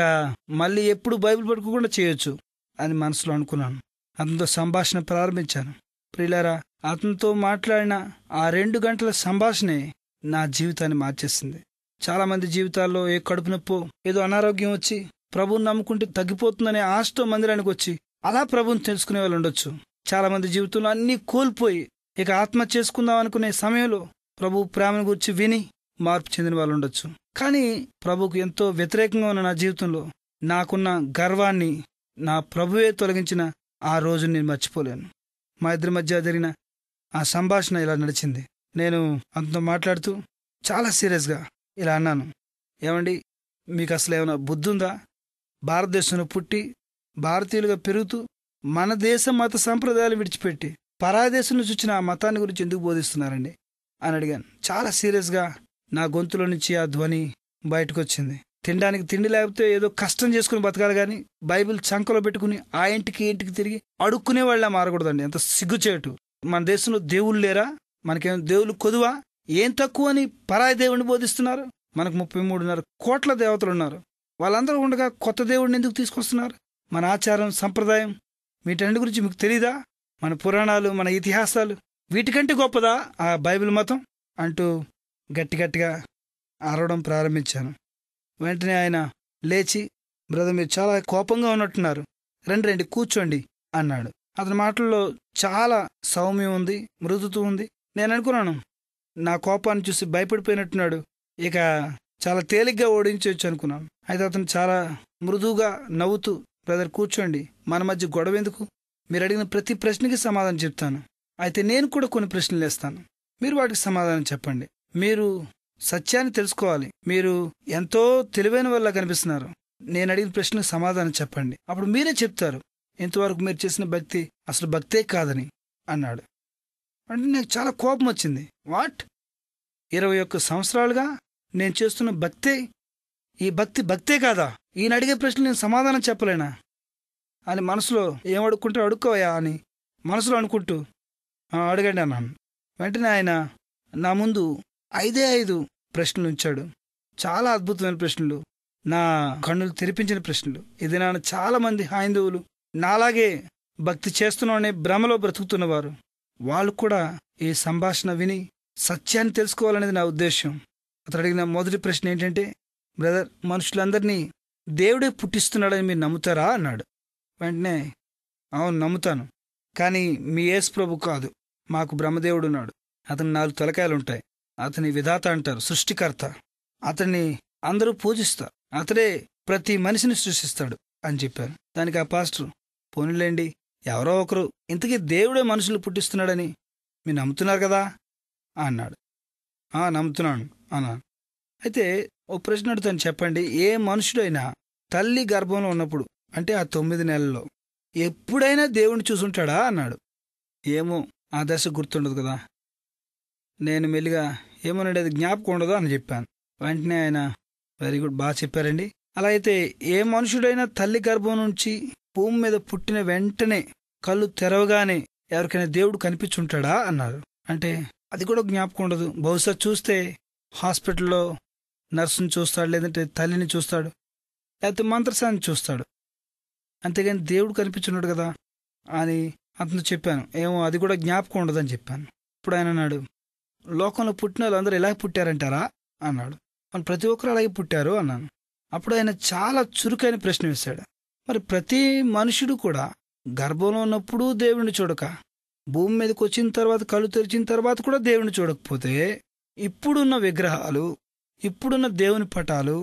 మళ్ళీ ఎప్పుడు బైబిల్ పట్టుకోకుండా చేయొచ్చు అని మనసులో అనుకున్నాను. అతనితో సంభాషణ ప్రారంభించాను. ప్రియులారా, అతనితో మాట్లాడిన ఆ 2 గంటల సంభాషణే నా జీవితాన్ని మార్చేసింది. చాలామంది జీవితాల్లో ఏ కడుపు నొప్పో, ఏదో అనారోగ్యం వచ్చి ప్రభువుని నమ్ముకుంటే తగ్గిపోతుందనే ఆశతో మందిరానికి వచ్చి అలా ప్రభువుని తెలుసుకునే వాళ్ళు ఉండొచ్చు. చాలామంది జీవితంలో అన్నీ కోల్పోయి ఇక ఆత్మహత్య చేసుకుందాం అనుకునే సమయంలో ప్రభు ప్రేమను గురించి విని మార్పు చెందిన వాళ్ళు ఉండొచ్చు. కానీ ప్రభువుకు ఎంతో వ్యతిరేకంగా ఉన్న నా జీవితంలో నాకున్న గర్వాన్ని నా ప్రభువే తొలగించిన ఆ రోజు నేను మర్చిపోలేను. మా ఇద్దరి మధ్య జరిగిన ఆ సంభాషణ ఇలా నడిచింది. నేను అంతతో మాట్లాడుతూ చాలా సీరియస్గా ఇలా అన్నాను, ఏమండి, మీకు అసలు ఏమైనా బుద్ధి ఉందా? భారతదేశంలో పుట్టి భారతీయులుగా పెరుగుతూ మన దేశ మత సంప్రదాయాలు విడిచిపెట్టి పరాయి దేశం నుంచి వచ్చిన ఆ మతాన్ని గురించి ఎందుకు బోధిస్తున్నారండి అని అడిగాను. చాలా సీరియస్గా నా గొంతులో నుంచి ఆ ధ్వని బయటకు వచ్చింది. తినడానికి తిండి లేకపోతే ఏదో కష్టం చేసుకుని బతకాలి, కానీ బైబిల్ చంకలో పెట్టుకుని ఆ ఇంటికి ఇంటికి తిరిగి అడుక్కునే వాళ్ళ మారకూడదండి. ఎంత సిగ్గుచేటు. మన దేశంలో దేవుళ్ళు లేరా? మనకేం దేవుళ్ళు కొదువా? ఏం తక్కువ అని పరాయి దేవుడిని బోధిస్తున్నారు? మనకు 33.5 కోట్ల దేవతలు ఉన్నారు. వాళ్ళందరూ ఉండగా కొత్త దేవుడిని ఎందుకు తీసుకొస్తున్నారు? మన ఆచారం సంప్రదాయం వీటన్నిటి గురించి మీకు తెలీదా? మన పురాణాలు, మన ఇతిహాసాలు వీటికంటే గొప్పదా ఆ బైబిల్ మతం అంటూ గట్టిగా అరవడం ప్రారంభించాను. వెంటనే ఆయన లేచి, బ్రదర్, మీరు చాలా కోపంగా ఉన్నట్టున్నారు, రండి కూర్చోండి అన్నాడు. అతని మాటల్లో చాలా సౌమ్యం ఉంది, మృదుత్వం ఉంది. నేను అనుకున్నాను, నా కోపాన్ని చూసి భయపడిపోయినట్టున్నాడు, ఇక చాలా తేలిగ్గా ఓడించవచ్చు అనుకున్నాను. అయితే అతను చాలా మృదువుగా నవ్వుతూ, బ్రదర్ కూర్చోండి, మన మధ్య గొడవ ఎందుకు? మీరు అడిగిన ప్రతి ప్రశ్నకి సమాధానం చెప్తాను. అయితే నేను కూడా కొన్ని ప్రశ్నలు వేస్తాను, మీరు వాటికి సమాధానం చెప్పండి. మీరు సత్యాన్ని తెలుసుకోవాలి. మీరు ఎంతో తెలివైన వల్ల కనిపిస్తున్నారు. నేను అడిగిన ప్రశ్నకు సమాధానం చెప్పండి, అప్పుడు మీరే చెప్తారు ఇంతవరకు మీరు చేసిన భక్తి అసలు భక్తే కాదని అన్నాడు. అంటే నాకు చాలా కోపం వచ్చింది. వాట్, 21 సంవత్సరాలుగా నేను చేస్తున్న భక్తే, ఈ భక్తే కాదా? ఈయన అడిగే ప్రశ్నలు నేను సమాధానం చెప్పలేనా అని మనసులో ఏమడుక్కుంటూ అడుక్కోవయా అని మనసులో అనుకుంటూ అడగండి అన్నాను. వెంటనే ఆయన నా ముందు 5 ప్రశ్నలు ఉంచాడు. చాలా అద్భుతమైన ప్రశ్నలు, నా కన్నులు తెరిపించిన ప్రశ్నలు. ఇది నాన్న చాలామంది హైందవులు నాలాగే భక్తి చేస్తున్నామనే భ్రమలో బ్రతుకుతున్నవారు, వాళ్ళు కూడా ఈ సంభాషణ విని సత్యాన్ని తెలుసుకోవాలనేది నా ఉద్దేశం. అతను అడిగిన మొదటి ప్రశ్న ఏంటంటే, బ్రదర్, మనుషులందరినీ దేవుడే పుట్టిస్తున్నాడని మీరు నమ్ముతారా అన్నాడు. వెంటనే అవును నమ్ముతాను, కానీ మీ యేసు ప్రభు కాదు, మాకు బ్రహ్మదేవుడు ఉన్నాడు. అతని 4 తలకాయలుంటాయి. అతని విధాత అంటారు, సృష్టికర్త. అతన్ని అందరూ పూజిస్తారు. అతడే ప్రతి మనిషిని సృష్టిస్తాడు అని చెప్పారు. దానికి ఆ పాస్టర్, పోనీలేండి, ఎవరో ఒకరు ఇంతకీ దేవుడే మనుషులు పుట్టిస్తున్నాడని మీరు నమ్ముతున్నారు కదా అన్నాడు. నమ్ముతున్నాను అన్నాను. అయితే ఓ ప్రశ్న అడుగుతాను, చెప్పండి, ఏ మనుషుడైనా తల్లి గర్భంలో ఉన్నప్పుడు అంటే ఆ 9 నెలల్లో ఎప్పుడైనా దేవుణ్ణి చూసుంటాడా అన్నాడు. ఏమో, ఆ దశ గుర్తుండదు కదా. నేను మెల్లిగా ఏమోనండి, అది జ్ఞాపకం ఉండదు అని చెప్పాను. వెంటనే ఆయన, వెరీ గుడ్, బాగా చెప్పారండి. అలా అయితే ఏ మనుషుడైనా తల్లి గర్భం నుంచి భూమి మీద పుట్టిన వెంటనే కళ్ళు తెరవగానే ఎవరికైనా దేవుడు కనిపించుంటాడా అన్నారు. అంటే అది కూడా జ్ఞాపకం ఉండదు. బహుశా చూస్తే హాస్పిటల్లో నర్సుని చూస్తాడు, లేదంటే తల్లిని చూస్తాడు, లేకపోతే మంత్రసాన్ని చూస్తాడు, అంతేగాని దేవుడు కనిపించున్నాడు కదా అని అతను చెప్పాను. ఏమో, అది కూడా జ్ఞాపకం ఉండదని చెప్పాను. ఇప్పుడు ఆయన అన్నాడు, లోకంలో పుట్టిన వాళ్ళందరూ ఎలా పుట్టారంటారా అన్నాడు. మన ప్రతి ఒక్కరు అలాగే పుట్టారు అన్నాను. అప్పుడు ఆయన చాలా చురుకైన ప్రశ్న వేశాడు. మరి ప్రతి మనుషుడు కూడా గర్భంలో ఉన్నప్పుడు దేవుణ్ణి చూడక, భూమి మీదకి వచ్చిన తర్వాత కళ్ళు తెరిచిన తర్వాత కూడా దేవుణ్ణి చూడకపోతే, ఇప్పుడున్న విగ్రహాలు, ఇప్పుడున్న దేవుని పటాలు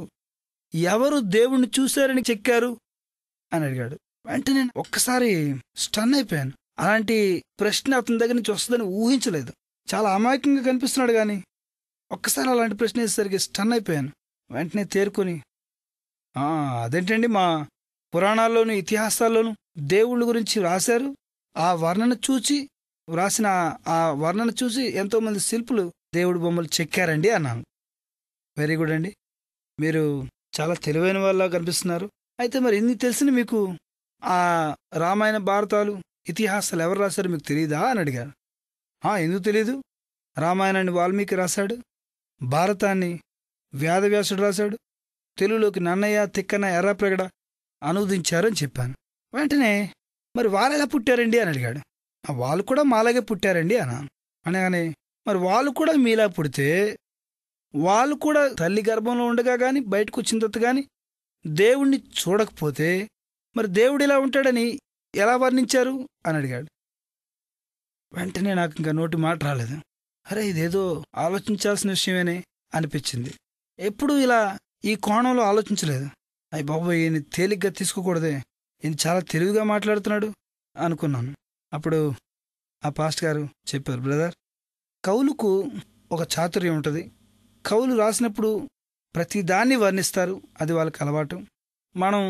ఎవరు దేవుణ్ణి చూశారని చెక్కారు అని అడిగాడు. వెంటనే ఒక్కసారి స్టన్ అయిపోయాను. అలాంటి ప్రశ్న అతని దగ్గర నుంచి వస్తుందని ఊహించలేదు. చాలా అమాయకంగా కనిపిస్తున్నాడు, కానీ ఒక్కసారి అలాంటి ప్రశ్న వేసేసరికి స్టన్ అయిపోయాను. వెంటనే తేరుకొని, అదేంటండి, మా పురాణాల్లోనూ ఇతిహాసాల్లోనూ దేవుళ్ళ గురించి రాశారు, ఆ వర్ణన చూసి ఎంతోమంది శిల్పులు దేవుడి బొమ్మలు చెక్కారండి అన్నాను. వెరీ గుడ్ అండి, మీరు చాలా తెలివైన వాళ్ళ కనిపిస్తున్నారు. అయితే మరి ఇన్ని తెలిసిన మీకు ఆ రామాయణ భారతాలు ఇతిహాసాలు ఎవరు రాశారు మీకు తెలియదా అని అడిగారు. ఎందుకు తెలీదు, రామాయణాన్ని వాల్మీకి రాశాడు, భారతాన్ని వేదవ్యాసుడు రాశాడు, తెలుగులోకి నన్నయ్య, తిక్కన, ఎర్రప్రగడ అనువదించారు అని చెప్పాను. వెంటనే మరి వాళ్ళు ఎలా పుట్టారండి అని అడిగాడు. వాళ్ళు కూడా మాలాగే పుట్టారండి అన్నాను. అనగానే, మరి వాళ్ళు కూడా మీలా పుడితే, వాళ్ళు కూడా తల్లి గర్భంలో ఉండగా కానీ బయటకు వచ్చిన తర్వాత కానీ దేవుణ్ణి చూడకపోతే మరి దేవుడు ఇలా ఉంటాడని ఎలా వర్ణించారు అని అడిగాడు. వెంటనే నాకు ఇంకా నోటి మాట రాలేదు. అరే, ఇదేదో ఆలోచించాల్సిన విషయమేనే అనిపించింది. ఎప్పుడూ ఇలా ఈ కోణంలో ఆలోచించలేదు. అయ్య బాబోయ్, ఈయన తేలిగ్గా తీసుకోకూడదే, ఈయన చాలా తెలివిగా మాట్లాడుతున్నాడు అనుకున్నాను. అప్పుడు ఆ పాస్ట్ గారు చెప్పారు, బ్రదర్, కవులకు ఒక చాతుర్యం ఉంటుంది. కవులు రాసినప్పుడు ప్రతి దాన్ని వర్ణిస్తారు, అది వాళ్ళకి అలవాటు. మనం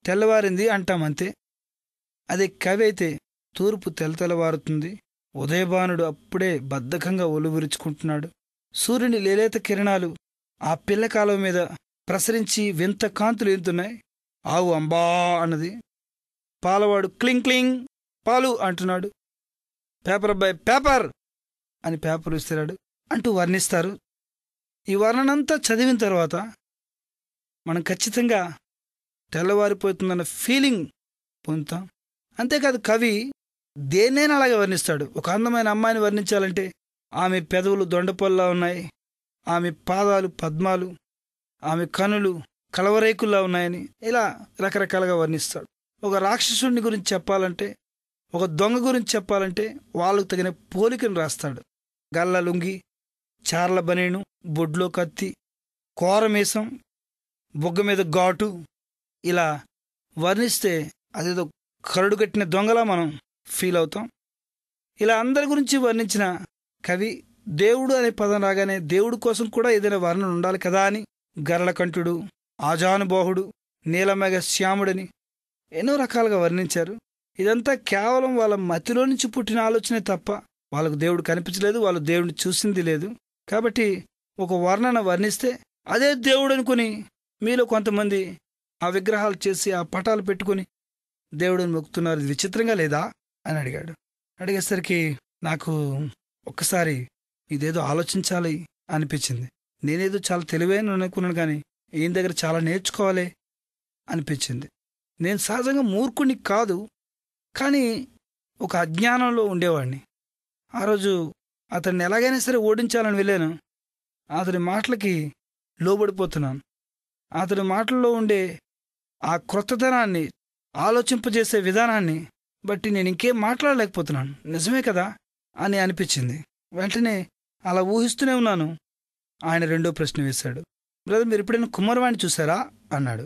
తెల్లవారింది అంటాం అంతే. అదే కవి అయితే తూర్పు తెల్లవారుతుంది, ఉదయభానుడు అప్పుడే బద్ధకంగా ఒలువిరుచుకుంటున్నాడు, సూర్యుని లేలేత కిరణాలు ఆ పిల్లకాలం మీద ప్రసరించి వింత కాంతులు ఎంతున్నాయి, ఆవు అంబా అన్నది, పాలవాడు క్లింగ్ క్లింగ్ పాలు అంటున్నాడు, పేపర్ అబ్బాయి పేపర్ అని పేపర్ ఇస్తున్నాడు అంటూ వర్ణిస్తారు. ఈ వర్ణనంతా చదివిన తర్వాత మనం ఖచ్చితంగా తెల్లవారిపోతుందన్న ఫీలింగ్ పొందుతాం. అంతేకాదు, కవి దేన్నైనా అలాగే వర్ణిస్తాడు. ఒక అందమైన అమ్మాయిని వర్ణించాలంటే ఆమె పెదవులు దొండపొల్లా ఉన్నాయి, ఆమె పాదాలు పద్మాలు, ఆమె కనులు కలవరేకుల్లా ఉన్నాయని ఇలా రకరకాలుగా వర్ణిస్తాడు. ఒక రాక్షసుడిని గురించి చెప్పాలంటే, ఒక దొంగ గురించి చెప్పాలంటే వాళ్ళకు తగిన పోలికను రాస్తాడు. గల్ల లుంగి, చార్ల బనేను, బొడ్లో కత్తి, కోరమీసం, బొగ్గ మీద ఘాటు, ఇలా వర్ణిస్తే అదేదో కరడు కట్టిన దొంగలా మనం ఫీల్ అవుతాం. ఇలా అందరి గురించి వర్ణించిన కవి దేవుడు అనే పదం రాగానే దేవుడి కోసం కూడా ఏదైనా వర్ణన ఉండాలి కదా అని గరళకంఠుడు, ఆజానుబాహుడు, నీలమేఘ శ్యాముడని ఎన్నో రకాలుగా వర్ణించారు. ఇదంతా కేవలం వాళ్ళ మతిలో నుంచి పుట్టిన ఆలోచనే తప్ప వాళ్ళకు దేవుడు కనిపించలేదు, వాళ్ళు దేవుడిని చూసింది లేదు. కాబట్టి ఒక వర్ణన వర్ణిస్తే అదే దేవుడు అనుకుని మీలో కొంతమంది ఆ విగ్రహాలు చేసి ఆ పటాలు పెట్టుకుని దేవుడిని మొక్కుతున్నారు. ఇది విచిత్రంగా లేదా అని అడిగాడు. అడిగేసరికి నాకు ఒక్కసారి ఇదేదో ఆలోచించాలి అనిపించింది. నేనేదో చాలా తెలివైన అనుకున్నాను, కానీ ఈయన దగ్గర చాలా నేర్చుకోవాలి అనిపించింది. నేను సహజంగా మూర్ఖుని కాదు, కానీ ఒక అజ్ఞానంలో ఉండేవాడిని. ఆ రోజు అతన్ని ఎలాగైనా సరే ఓడించాలని వెళ్ళాను. అతని మాటలకి లోబడిపోతున్నాను. అతని మాటల్లో ఉండే ఆ క్రొత్తదనాన్ని, ఆలోచింపజేసే విధానాన్ని బట్టి నేను ఇంకేం మాట్లాడలేకపోతున్నాను. నిజమే కదా అని అనిపించింది. వెంటనే అలా ఊహిస్తూనే ఉన్నాను. ఆయన రెండో ప్రశ్న వేశాడు. బ్రదర్, మీరు ఎప్పుడైనా కుమ్మరవాణ్ణి చూసారా అన్నాడు.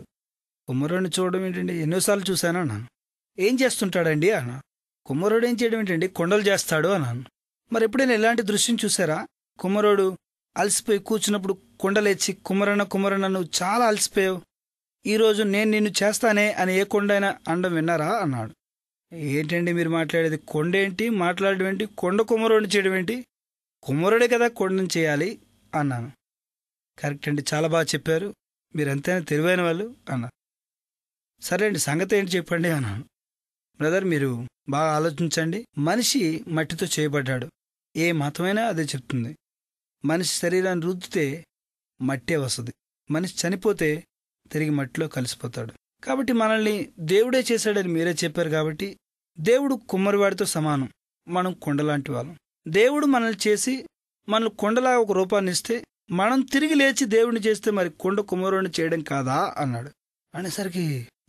కుమ్మరుడిని చూడడం ఏంటండి, ఎన్నోసార్లు చూశాను అన్నాను. ఏం చేస్తుంటాడండి అన్నా. కుమ్మరుడు ఏం చేయడం ఏంటండి, కొండలు చేస్తాడు అన్నాను. మరి ఎప్పుడైనా ఇలాంటి దృశ్యం చూసారా? కుమ్మరుడు అలసిపోయి కూర్చున్నప్పుడు కొండలేచి కుమ్మరన్న నువ్వు చాలా అలసిపోయావు, ఈరోజు నేను నిన్ను చేస్తానే అని ఏ కొండైనా అండం విన్నారా అన్నాడు. ఏంటండి మీరు మాట్లాడేది, కొండ ఏంటి, మాట్లాడడం ఏంటి, కొండ కుమ్మరుడిని చేయడం ఏంటి, కుమ్మరుడే కదా కొండను చేయాలి అన్నాను. కరెక్ట్ అండి, చాలా బాగా చెప్పారు, మీరు ఎంతైనా తెలివైన వాళ్ళు అన్నారు. సరే అండి, సంగతి ఏంటి చెప్పండి అన్నాను. బ్రదర్, మీరు బాగా ఆలోచించండి. మనిషి మట్టితో చేయబడ్డాడు. ఏ మతమైనా అదే చెప్తుంది. మనిషి శరీరాన్ని రుద్దితే మట్టే వస్తుంది. మనిషి చనిపోతే తిరిగి మట్టిలో కలిసిపోతాడు. కాబట్టి మనల్ని దేవుడే చేశాడని మీరే చెప్పారు. కాబట్టి దేవుడు కుమ్మరివాడితో సమానం, మనం కొండలాంటి వాళ్ళం. దేవుడు మనల్ని చేసి మనల్ని కొండలా ఒక రూపాన్ని ఇస్తే మనం తిరిగి లేచి దేవుడిని చేస్తే మరి కొండ కుమ్మరుడిని చేయడం కాదా అన్నాడు. అనేసరికి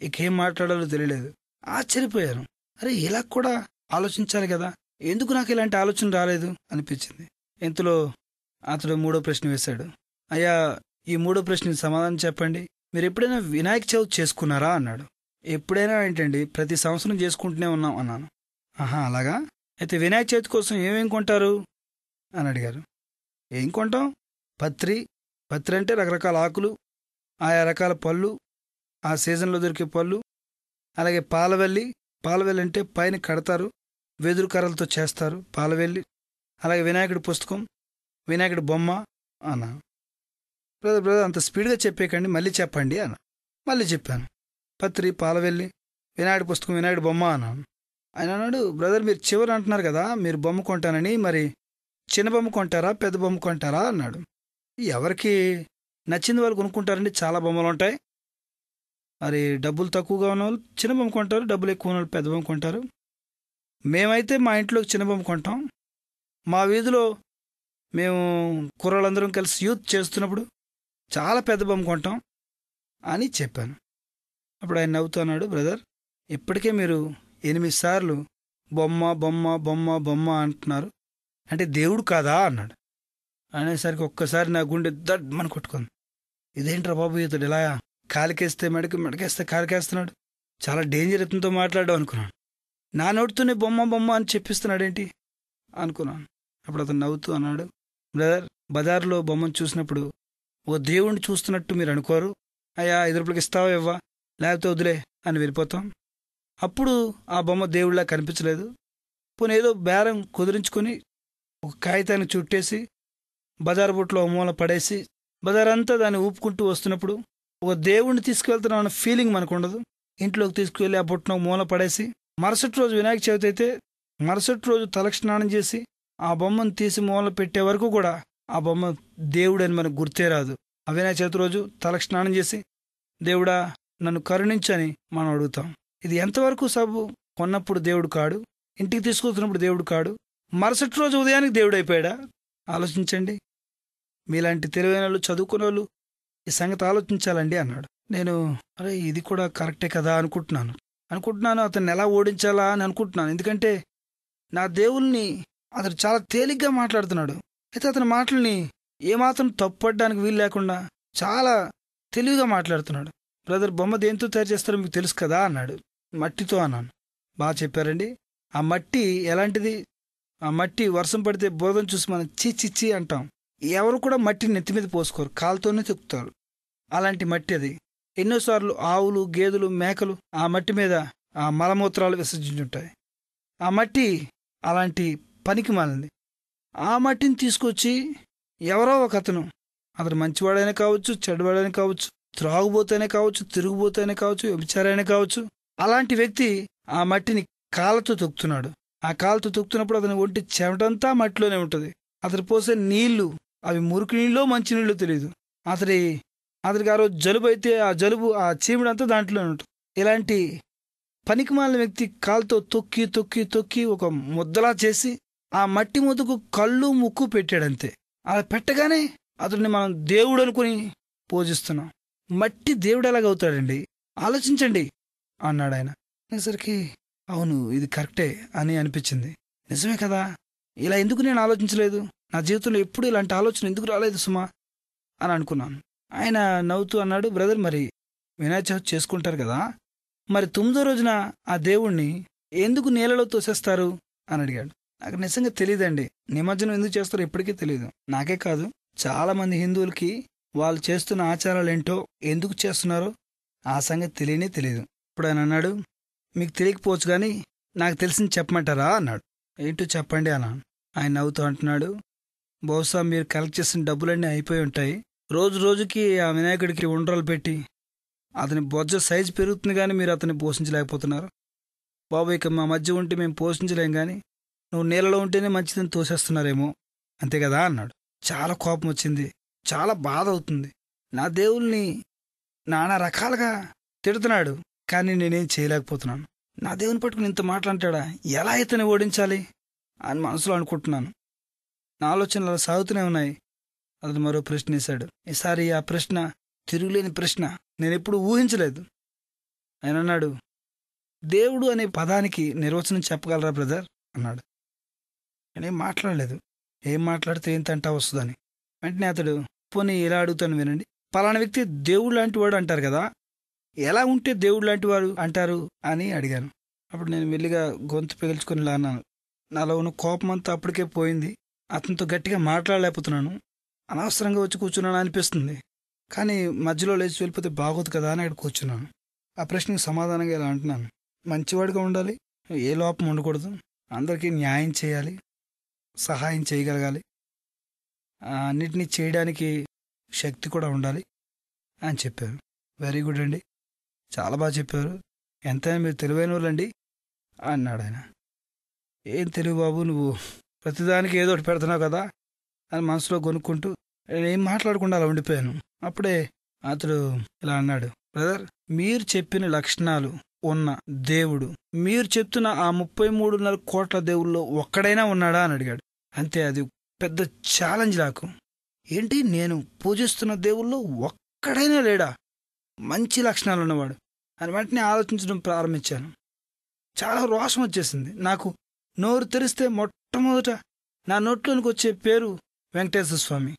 ఇకేం మాట్లాడాలో తెలియలేదు. ఆశ్చర్యపోయాను. అరే, ఇలా కూడా ఆలోచించాలి కదా, ఎందుకు నాకు ఇలాంటి ఆలోచన రాలేదు అనిపించింది. ఇంతలో అతడు మూడో ప్రశ్న వేశాడు. అయ్యా, ఈ మూడో ప్రశ్నకి సమాధానం చెప్పండి. మీరు ఎప్పుడైనా వినాయక చవితి చేసుకున్నారా అన్నాడు. ఎప్పుడైనా ఏంటండి, ప్రతి సంవత్సరం చేసుకుంటూనే ఉన్నాం అన్నాను. ఆహా, అలాగా, అయితే వినాయక చవితి కోసం ఏమేం కొంటారు అని అడిగారు. ఏం కొంటాం? పత్రి అంటే రకరకాల ఆకులు, ఆయా రకాల పళ్ళు, ఆ సీజన్లో దొరికే పళ్ళు, అలాగే పాలవెల్లి అంటే పైన కడతారు, వెదురు కర్రలతో చేస్తారు పాలవెల్లి, అలాగే వినాయకుడి పుస్తకం, వినాయకుడి బొమ్మ అన్నా. బ్రదర్ అంత స్పీడ్గా చెప్పేకండి, మళ్ళీ చెప్పండి అన్న. మళ్ళీ చెప్పాను. పత్రి, పాలవెల్లి, వినాయకుడి పుస్తకం, వినాయకుడి బొమ్మ అన్నాను. ఆయన అన్నాడు, బ్రదర్ మీరు చివరి అంటున్నారు కదా మీరు బొమ్మ కొంటానని, మరి చిన్న బొమ్మ కొంటారా పెద్ద బొమ్మ కొంటారా అన్నాడు. ఎవరికి నచ్చింది వాళ్ళు కొనుక్కుంటారండి, చాలా బొమ్మలు ఉంటాయి. మరి డబ్బులు తక్కువగా ఉన్న వాళ్ళు చిన్న బొమ్మ కొంటారు, డబ్బులు ఎక్కువ ఉన్న వాళ్ళు పెద్ద బొమ్మ కొంటారు. మేమైతే మా ఇంట్లోకి చిన్న బొమ్మ కొంటాం. మా వీధిలో మేము కుర్రాళ్ళందరం కలిసి యూత్ చేస్తున్నప్పుడు చాలా పెద్ద బొమ్మ కొంటాం అని చెప్పాను. అప్పుడు ఆయన నవ్వుతున్నాడు, బ్రదర్ ఇప్పటికే మీరు 8 సార్లు బొమ్మ బొమ్మ బొమ్మ బొమ్మ అంటున్నారు, అంటే దేవుడు కాదా అన్నాడు. అనేసరికి ఒక్కసారి నా గుండె దడ్మని కొట్టుకుంది. ఇదేంట్రా బాబు, ఇతడు ఇలా కాలికేస్తే మెడకేస్తే కాలికేస్తున్నాడు, చాలా డేంజర్ ఇతనితో మాట్లాడడం అనుకున్నాను. నా నోటితోనే బొమ్మ బొమ్మ అని చెప్పిస్తున్నాడేంటి అనుకున్నాను. అప్పుడు అతను నవ్వుతూ అన్నాడు, బ్రదర్ బజార్లో బొమ్మను చూసినప్పుడు ఓ దేవుణ్ణి చూస్తున్నట్టు మీరు అనుకోరు. అయ్యా 5 రూపాయలకి ఇస్తావా ఇవ్వా, లేకపోతే వదిలే అని వెళ్ళిపోతాం. అప్పుడు ఆ బొమ్మ దేవుళ్ళ కనిపించలేదు. పోనీ ఏదో బేరం కుదిరించుకొని ఒక కాగితాన్ని చుట్టేసి బజారు బుట్లో మూల పడేసి బజారంతా దాన్ని ఊపుకుంటూ వస్తున్నప్పుడు ఒక దేవుణ్ణి తీసుకువెళ్తున్నాం అన్న ఫీలింగ్ మనకు ఉండదు. ఇంట్లోకి తీసుకువెళ్ళి ఆ బుట్టను మూల పడేసి మరుసటి రోజు వినాయక చవితి అయితే మరుసటి రోజు తలకి స్నానం చేసి ఆ బొమ్మను తీసి మూల పెట్టే వరకు కూడా ఆ బొమ్మ దేవుడని మనకు గుర్తే రాదు. ఆ వినాయక చవితి రోజు తలకి స్నానం చేసి దేవుడా నన్ను కరుణించని మనం అడుగుతాం. ఇది ఎంతవరకు సబు? కొన్నప్పుడు దేవుడు కాడు, ఇంటికి తీసుకొస్తున్నప్పుడు దేవుడు కాడు, మరుసటి రోజు ఉదయానికి దేవుడు అయిపోయాడా? ఆలోచించండి. మీలాంటి తెలివైన వాళ్ళు, చదువుకునే వాళ్ళు ఈ సంగతి ఆలోచించాలండి అన్నాడు. నేను అరే ఇది కూడా కరెక్టే కదా అనుకుంటున్నాను. అతన్ని ఎలా ఓడించాలా అని అనుకుంటున్నాను. ఎందుకంటే నా దేవుల్ని అతను చాలా తేలిగ్గా మాట్లాడుతున్నాడు. అయితే అతని మాటల్ని ఏమాత్రం తప్పుపడడానికి వీలు లేకుండా చాలా తెలివిగా మాట్లాడుతున్నాడు. బ్రదర్ బొమ్మ దేంతో తయారు చేస్తారో మీకు తెలుసు కదా అన్నాడు. మట్టితో అన్నాను. బాగా చెప్పారండి. ఆ మట్టి ఎలాంటిది? ఆ మట్టి వర్షం పడితే బురదను చూసి మనం చీ అంటాం. ఎవరు కూడా మట్టిని నెత్తి మీద పోసుకోరు, కాలుతోనే తొక్కుతారు. అలాంటి మట్టి అది. ఎన్నోసార్లు ఆవులు, గేదెలు, మేకలు ఆ మట్టి మీద ఆ మలమూత్రాలు విసర్జించుంటాయి. ఆ మట్టి అలాంటి పనికి మాలింది. ఆ మట్టిని తీసుకొచ్చి ఎవరో ఒక అతను మంచివాడైనా కావచ్చు, చెడ్డవాడైనా కావచ్చు, త్రాగుబోతైనా కావచ్చు, తిరుగుబోతైనా కావచ్చు, వ్యభిచారైనా కావచ్చు, అలాంటి వ్యక్తి ఆ మట్టిని కాళ్ళతో తొక్కుతున్నాడు. ఆ కాళ్ళతో తొక్కుతున్నప్పుడు అతని ఒంటి చెమటంతా మట్టిలోనే ఉంటుంది. అతను పోసే నీళ్లు అవి మురికి నీళ్ళో మంచి నీళ్ళో తెలియదు. అతనికి ఆ రోజు జలుబు అయితే ఆ జలుబు ఆ చీముడంతా దాంట్లోనే ఉంటుంది. ఇలాంటి పనికిమాలిన వ్యక్తి కాలుతో తొక్కి తొక్కి తొక్కి ఒక ముద్దలా చేసి ఆ మట్టి ముద్దకు కళ్ళు ముక్కు పెట్టాడంతే. అలా పెట్టగానే అతడిని మనం దేవుడు అనుకుని పూజిస్తున్నాం. మట్టి దేవుడు ఎలాగవుతాడండి? ఆలోచించండి అన్నాడు ఆయన. అనేసరికి అవును, ఇది కరెక్టే అని అనిపించింది. నిజమే కదా, ఇలా ఎందుకు నేను ఆలోచించలేదు, నా జీవితంలో ఎప్పుడు ఇలాంటి ఆలోచన ఎందుకు రాలేదు సుమా అని అనుకున్నాను. ఆయన నవ్వుతూ అన్నాడు, బ్రదర్, మరి వినాయక చవితి చేసుకుంటారు కదా, మరి 9వ రోజున ఆ దేవుణ్ణి ఎందుకు నీళ్ళలో తోసేస్తారు అని అడిగాడు. నాకు నిజంగా తెలియదండి, నిమజ్జనం ఎందుకు చేస్తారో ఇప్పటికీ తెలియదు. నాకే కాదు, చాలా మంది హిందువులకి వాళ్ళు చేస్తున్న ఆచారాలు ఏంటో, ఎందుకు చేస్తున్నారో ఆ సంగతి తెలియదు. ఇప్పుడు ఆయన అన్నాడు, మీకు తెలియకపోవచ్చు కానీ నాకు తెలిసింది చెప్పమంటారా అన్నాడు. ఏంటో చెప్పండి అన్నాను. ఆయన నవ్వుతూ అంటున్నాడు, బహుశా మీరు కలెక్ట్ చేసిన డబ్బులన్నీ అయిపోయి ఉంటాయి. రోజు రోజుకి ఆ వినాయకుడికి ఉండ్రాలు పెట్టి అతని బొజ్జ సైజు పెరుగుతుంది, కానీ మీరు అతన్ని పోషించలేకపోతున్నారు. బాబు, ఇక మా మధ్య ఉంటే మేము పోషించలేం, కానీ నువ్వు నీళ్ళలో ఉంటేనే మంచిదని తోసేస్తున్నారేమో, అంతే కదా అన్నాడు. చాలా కోపం వచ్చింది, చాలా బాధ అవుతుంది. నా దేవుల్ని నానా రకాలుగా తిడుతున్నాడు, కానీ నేనేం చేయలేకపోతున్నాను. నా దేవుని పట్టుకుని ఇంత మాట్లాంటాడా, ఎలా ఇతన్ని ఓడించాలి అని మనసులో అనుకుంటున్నాను. నా ఆలోచనలు అలా సాగుతూనే ఉన్నాయి. అతను మరో ప్రశ్న వేశాడు. ఈసారి ఆ ప్రశ్న తిరుగులేని ప్రశ్న, నేనెప్పుడు ఊహించలేదు. ఆయన అన్నాడు, దేవుడు అనే పదానికి నిర్వచనం చెప్పగలరా బ్రదర్ అన్నాడు. నేనేం మాట్లాడలేదు. ఏం మాట్లాడితే ఏం తంటా వస్తుందని. వెంటనే అతడు, పోనీ ఇలా అడుగుతాను వినండి, పలానా వ్యక్తి దేవుడు లాంటి వాడు అంటారు కదా, ఎలా ఉంటే దేవుడు లాంటి వాడు అంటారు అని అడిగాను. అప్పుడు నేను మెల్లిగా గొంతు పిలుచుకొని ఇలా అన్నాను, నాలో ఉన్న కోపం అంతా అప్పటికే పోయింది, అతనితో గట్టిగా మాట్లాడలేకపోతున్నాను, అనవసరంగా వచ్చి కూర్చున్నాను అనిపిస్తుంది, కానీ మధ్యలో లేచి వెళ్ళిపోతే బాగోదు కదా అని అక్కడ కూర్చున్నాను. ఆ ప్రశ్నకు సమాధానంగా ఇలా అంటున్నాను, మంచివాడిగా ఉండాలి, ఏ లోపం ఉండకూడదు, అందరికీ న్యాయం చేయాలి, సహాయం చేయగలగాలి, అన్నిటినీ చేయడానికి శక్తి కూడా ఉండాలి అని చెప్పారు. వెరీ గుడ్ అండి, చాలా బాగా చెప్పారు, ఎంతైనా మీరు తెలివైన వాళ్ళండి అన్నాడు ఆయన. ఏం తెలివి బాబు, నువ్వు ప్రతిదానికి ఏదో ఒకటి పెడుతున్నావు కదా అని మనసులో కొనుక్కుంటూ ఏం మాట్లాడకుండా అలా ఉండిపోయాను. అప్పుడే అతడు ఇలా అన్నాడు, బ్రదర్, మీరు చెప్పిన లక్షణాలు ఉన్న దేవుడు, మీరు చెప్తున్న ఆ 33.5 కోట్ల దేవుల్లో ఒక్కడైనా ఉన్నాడా అని అడిగాడు. అంతే, అది పెద్ద ఛాలెంజ్ నాకు. ఏంటి, నేను పూజిస్తున్న దేవుల్లో ఒక్కడైనా లేడా మంచి లక్షణాలు ఉన్నవాడు అని వెంటనే ఆలోచించడం ప్రారంభించాను. చాలా రోషం వచ్చేసింది నాకు. నోరు తెరిస్తే మొట్టమొదట నా నోట్లోనికి వచ్చే పేరు వెంకటేశ్వర స్వామి.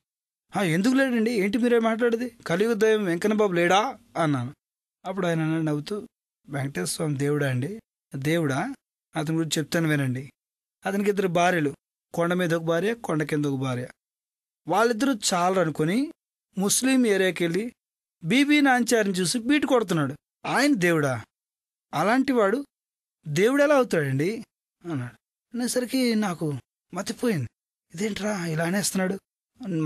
ఎందుకు లేడండి, ఏంటి మీరే మాట్లాడేది, కలియుగ దైవం వెంకన్నబాబు లేడా అన్నాను. అప్పుడు ఆయన నవ్వుతూ, వెంకటేశ్వర స్వామి దేవుడా అండి? దేవుడా, అతని గురించి చెప్తాను వినండి. అతనికి 2 భార్యలు, కొండ మీద ఒక భార్య, కొండ కింద ఒక భార్య. వాళ్ళిద్దరూ చాలరు అనుకుని ముస్లిం ఏరియాకి వెళ్ళి బీబీ నాంచారిని చూసి బీటు కొడుతున్నాడు. ఆయన దేవుడా? అలాంటి వాడు దేవుడు ఎలా అవుతాడండి అన్నాడు. అనేసరికి నాకు మతిపోయింది. ఇదేంట్రా ఇలా అనేస్తున్నాడు?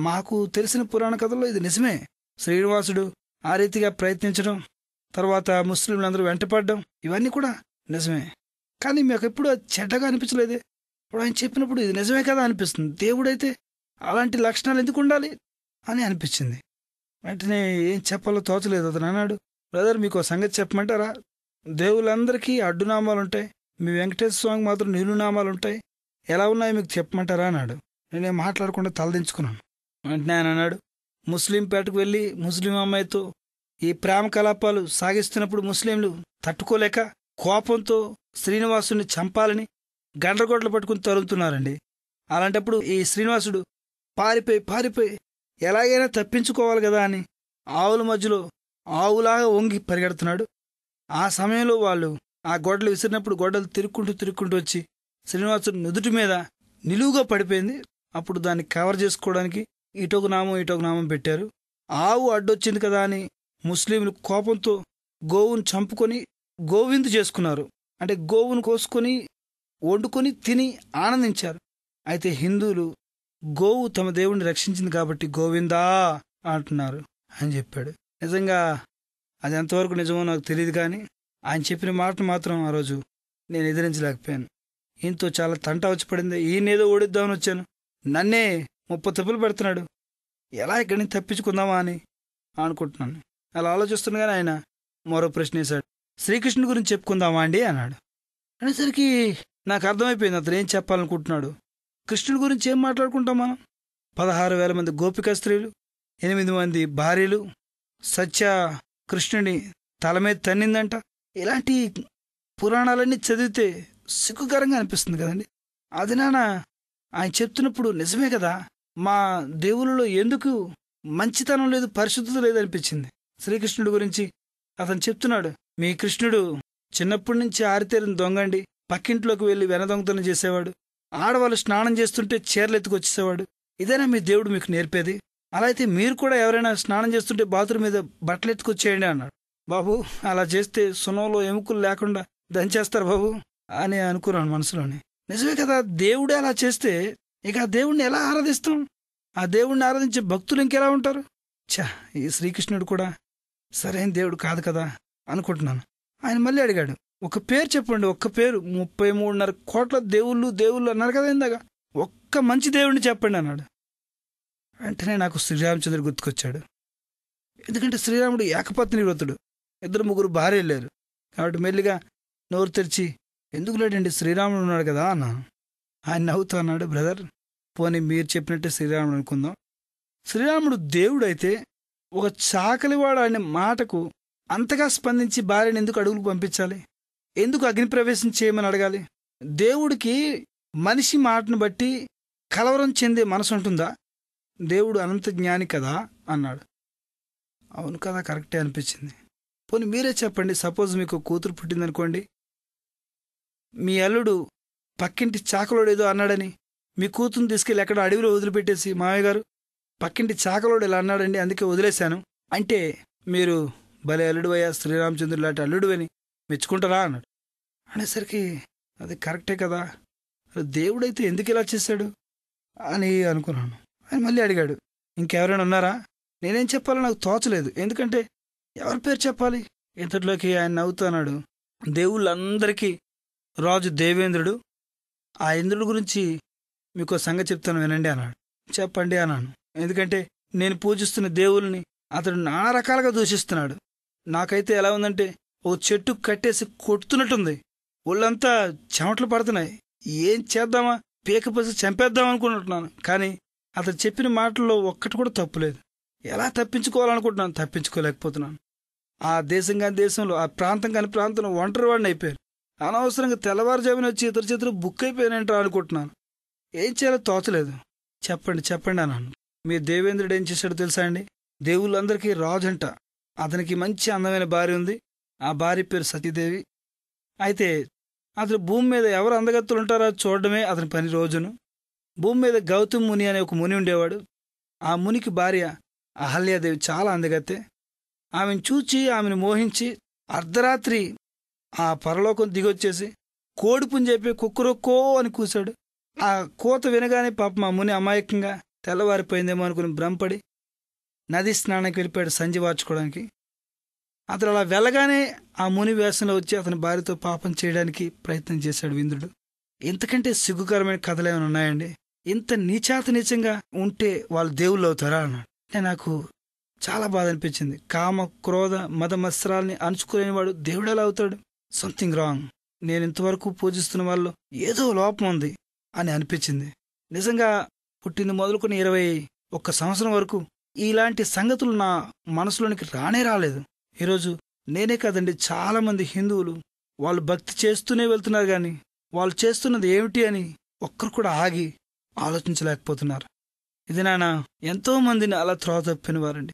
మాకు తెలిసిన పురాణ కథల్లో ఇది నిజమే. శ్రీనివాసుడు ఆ రీతిగా ప్రయత్నించడం, తర్వాత ముస్లింలందరూ వెంటపడడం, ఇవన్నీ కూడా నిజమే. కానీ మాకు ఎప్పుడు అది చెడ్డగా అనిపించలేదే. ఇప్పుడు ఆయన చెప్పినప్పుడు ఇది నిజమే కదా అనిపిస్తుంది. దేవుడైతే అలాంటి లక్షణాలు ఎందుకు ఉండాలి అని అనిపించింది. వెంటనే ఏం చెప్పాలో తోచలేదు. అతను అన్నాడు, బ్రదర్, మీకు సంగతి చెప్పమంటారా? దేవుళ్ళందరికీ అడ్డునామాలుంటాయి, మీ వెంకటేశ్వర స్వామికి మాత్రం నిలునామాలుంటాయి, ఎలా ఉన్నాయో మీకు చెప్పమంటారా అన్నాడు. నేనేం మాట్లాడకుండా తలదించుకున్నాను. వెంటనే ఆయన అన్నాడు, ముస్లిం పేటకు వెళ్ళి ముస్లిం అమ్మాయితో ఈ ప్రేమ కలాపాలు సాగిస్తున్నప్పుడు ముస్లింలు తట్టుకోలేక కోపంతో శ్రీనివాసుని చంపాలని గండ్రగొడ్లు పట్టుకుని తరుముతున్నారండి. అలాంటప్పుడు ఈ శ్రీనివాసుడు పారిపోయి ఎలాగైనా తప్పించుకోవాలి కదా అని ఆవుల మధ్యలో ఆవులాగా వంగి పరిగెడుతున్నాడు. ఆ సమయంలో వాళ్ళు ఆ గొడ్డలు విసిరినప్పుడు గొడ్డలు తిరుక్కుంటూ వచ్చి శ్రీనివాసుడు నుదుటి మీద నిలువుగా పడిపోయింది. అప్పుడు దాన్ని కవర్ చేసుకోవడానికి ఇటొక నామం పెట్టారు. ఆవు అడ్డొచ్చింది కదా అని ముస్లింలు కోపంతో గోవును చంపుకొని గోవిందు చేసుకున్నారు. అంటే గోవును కోసుకొని వండుకొని తిని ఆనందించారు. అయితే హిందువులు గోవు తమ దేవుణ్ణి రక్షించింది కాబట్టి గోవిందా అంటున్నారు అని చెప్పాడు. నిజంగా అది ఎంతవరకు నిజమో నాకు తెలియదు, కానీ ఆయన చెప్పిన మాటను మాత్రం ఆ రోజు నేను ఎదిరించలేకపోయాను. ఈయనతో చాలా తంట వచ్చి పడింది. ఈయనేదో ఓడిద్దామని వచ్చాను, నన్నే 30 తప్పులు పెడుతున్నాడు, ఎలా ఇక్కడి నుంచి తప్పించుకుందామా అని అనుకుంటున్నాను. అలా ఆలోచిస్తుండగానే ఆయన మరో ప్రశ్న వేశాడు. శ్రీకృష్ణుడి గురించి చెప్పుకుందామా అండి అన్నాడు. అనేసరికి నాకు అర్థమైపోయింది అతను ఏం చెప్పాలనుకుంటున్నాడు. కృష్ణుడి గురించి ఏం మాట్లాడుకుంటాం మనం? 16,000 మంది గోపిక స్త్రీలు, 8 మంది భార్యలు, సత్య కృష్ణుని తల మీద తన్నిందంట. ఇలాంటి పురాణాలన్నీ చదివితే సిగ్గుకరంగా అనిపిస్తుంది కదండి. అది నాన్న ఆయన చెప్తున్నప్పుడు నిజమే కదా, మా దేవుళ్ళలో ఎందుకు మంచితనం లేదు, పరిశుద్ధత లేదు అనిపించింది. శ్రీకృష్ణుడి గురించి అతను చెప్తున్నాడు, మీ కృష్ణుడు చిన్నప్పటి నుంచి ఆరితేరిన దొంగండి, పక్కింట్లోకి వెళ్ళి దొంగతనం చేసేవాడు, ఆడవాళ్ళు స్నానం చేస్తుంటే చీరలు ఎత్తుకొచ్చేసేవాడు. ఇదేనా మీ దేవుడు మీకు నేర్పేది? అలా అయితే మీరు కూడా ఎవరైనా స్నానం చేస్తుంటే బాత్రూమ్ మీద బట్టలు ఎత్తుకొచ్చేయండి అన్నాడు. బాబు అలా చేస్తే సునంలో ఎముకలు లేకుండా దంచేస్తారు బాబు అని అనుకున్నాను మనసులోని. నిజమే కదా, దేవుడే అలా చేస్తే ఇక ఆ దేవుణ్ణి ఎలా ఆరాధిస్తాం? ఆ దేవుణ్ణి ఆరాధించే భక్తులు ఇంకెలా ఉంటారు? ఈ శ్రీకృష్ణుడు కూడా సరైన దేవుడు కాదు కదా అనుకుంటున్నాను. ఆయన మళ్ళీ అడిగాడు, ఒక పేరు చెప్పండి, ఒక్క పేరు. 33.5 కోట్ల దేవుళ్ళు అన్నారు కదా ఇందాక, ఒక్క మంచి దేవుడిని చెప్పండి అన్నాడు. వెంటనే నాకు శ్రీరామచంద్రుడు గుర్తుకొచ్చాడు. ఎందుకంటే శ్రీరాముడు ఏకపత్ని వ్రతుడు, 2-3 భార్యలు లేరు. కాబట్టి మెల్లిగా నోరు తెరిచి, ఎందుకు లేడండి శ్రీరాముడు ఉన్నాడు కదా అన్నాను. ఆయన నవ్వుతూ అన్నాడు, బ్రదర్ పోనీ మీరు చెప్పినట్టే శ్రీరాముడు అనుకుందాం. శ్రీరాముడు దేవుడైతే ఒక చాకలివాడు అనే మాటకు అంతగా స్పందించి భార్యను ఎందుకు అడుగులకు పంపించాలి? ఎందుకు అగ్నిప్రవేశం చేయమని అడగాలి? దేవుడికి మనిషి మాటను బట్టి కలవరం చెందే మనసు ఉంటుందా? దేవుడు అనంత జ్ఞాని కదా అన్నాడు. అవును కదా, కరెక్టే అనిపించింది. పోనీ మీరే చెప్పండి, సపోజ్ మీకు కూతురు పుట్టిందనుకోండి, మీ అల్లుడు పక్కింటి చాకలోడు ఏదో అన్నాడని మీ కూతురుని తీసుకెళ్ళి ఎక్కడ అడవిలో వదిలిపెట్టేసి, మామయ్య గారు పక్కింటి చాకలోడు ఇలా అన్నాడండి అందుకే వదిలేశాను అంటే, మీరు భలే అల్లుడు అయ్యా, శ్రీరామచంద్రుడు లాంటి అల్లుడు అని మెచ్చుకుంటారా అన్నాడు. అనేసరికి అది కరెక్టే కదా, దేవుడైతే ఎందుకు ఇలా చేశాడు అని అనుకున్నాను. ఆయన మళ్ళీ అడిగాడు, ఇంకెవరైనా ఉన్నారా? నేనేం చెప్పాలో నాకు తోచలేదు, ఎందుకంటే ఎవరి పేరు చెప్పాలి? ఇంతట్లోకి ఆయన నవ్వుతున్నాడు, దేవుళ్ళందరికీ రాజు దేవేంద్రుడు, ఆ ఇంద్రుడి గురించి మీకు సంగతి చెప్తాను వినండి అన్నాడు. చెప్పండి అన్నాను. ఎందుకంటే నేను పూజిస్తున్న దేవుల్ని అతడు నానా రకాలుగా దూషిస్తున్నాడు. నాకైతే ఎలా ఉందంటే ఓ చెట్టు కట్టేసి కొడుతున్నట్టుంది, ఒళ్ళంతా చెమటలు పడుతున్నాయి. ఏం చేద్దామా, పీకపసి చంపేద్దాం అనుకుంటున్నాను, కానీ అతను చెప్పిన మాటల్లో ఒక్కటి కూడా తప్పులేదు. ఎలా తప్పించుకోవాలనుకుంటున్నాను, తప్పించుకోలేకపోతున్నాను. ఆ దేశం కాని దేశంలో, ఆ ప్రాంతం కాని ప్రాంతంలో ఒంటరి వాడిని అయిపోయారు. అనవసరంగా తెల్లవారుజామున వచ్చి ఇతర చేతులు బుక్ అయిపోయానంటారు అనుకుంటున్నాను. ఏం చేయాలో తోచలేదు. చెప్పండి అన్నాను. మీ దేవేంద్రుడు ఏం చేశాడో తెలుసా అండి? దేవుళ్ళందరికీ రాజంట. అతనికి మంచి అందమైన భార్య ఉంది. ఆ భార్య పేరు సతీదేవి. అయితే అతను భూమి మీద ఎవరు అందగత్తులు ఉంటారో చూడడమే అతని పని రోజును. భూమి మీద గౌతమ్ ముని అనే ఒక ముని ఉండేవాడు. ఆ మునికి భార్య అహల్యాదేవి చాలా అందగత్తే. ఆమెను చూచి ఆమెను మోహించి అర్ధరాత్రి ఆ పరలోకం దిగొచ్చేసి కోడిపుని చెప్పి కుక్కురొక్కో అని కూశాడు. ఆ కోత వినగానే పాపం ఆ ముని అమాయకంగా తెల్లవారిపోయిందేమో అనుకుని భ్రమపడి నది స్నానానికి వెళ్ళిపోయాడు సంజి వార్చుకోవడానికి. అతను అలా వెళ్ళగానే ఆ ముని వేషంలో వచ్చి అతని భార్యతో పాపం చేయడానికి ప్రయత్నం చేశాడు ఇంద్రుడు. ఇంతకంటే సిగ్గుకరమైన కథలు ఏమైనా ఉన్నాయండి? ఇంత నీచంగా ఉంటే వాళ్ళు దేవుళ్ళు అవుతారా అన్నాడు. నాకు చాలా బాధ అనిపించింది. కామ క్రోధ మద మత్సరాల్ని అణుచుకోలేని వాడు దేవుడు ఎలా అవుతాడు? Something wrong. నేను ఇంతవరకు పూజిస్తున్న వాళ్ళు ఏదో లోపం ఉంది అని అనిపించింది. నిజంగా పుట్టింది మొదలుకొని 21 సంవత్సరం వరకు ఇలాంటి సంగతులు నా మనసులోనికి రానే రాలేదు. ఈరోజు నేనే కాదండి, చాలామంది హిందువులు వాళ్ళు భక్తి చేస్తూనే వెళ్తున్నారు, కానీ వాళ్ళు చేస్తున్నది ఏమిటి అని ఒక్కరు కూడా ఆగి ఆలోచించలేకపోతున్నారు. ఇది నాన్న ఎంతో మందిని అలా త్రోవ తప్పిన వారండి.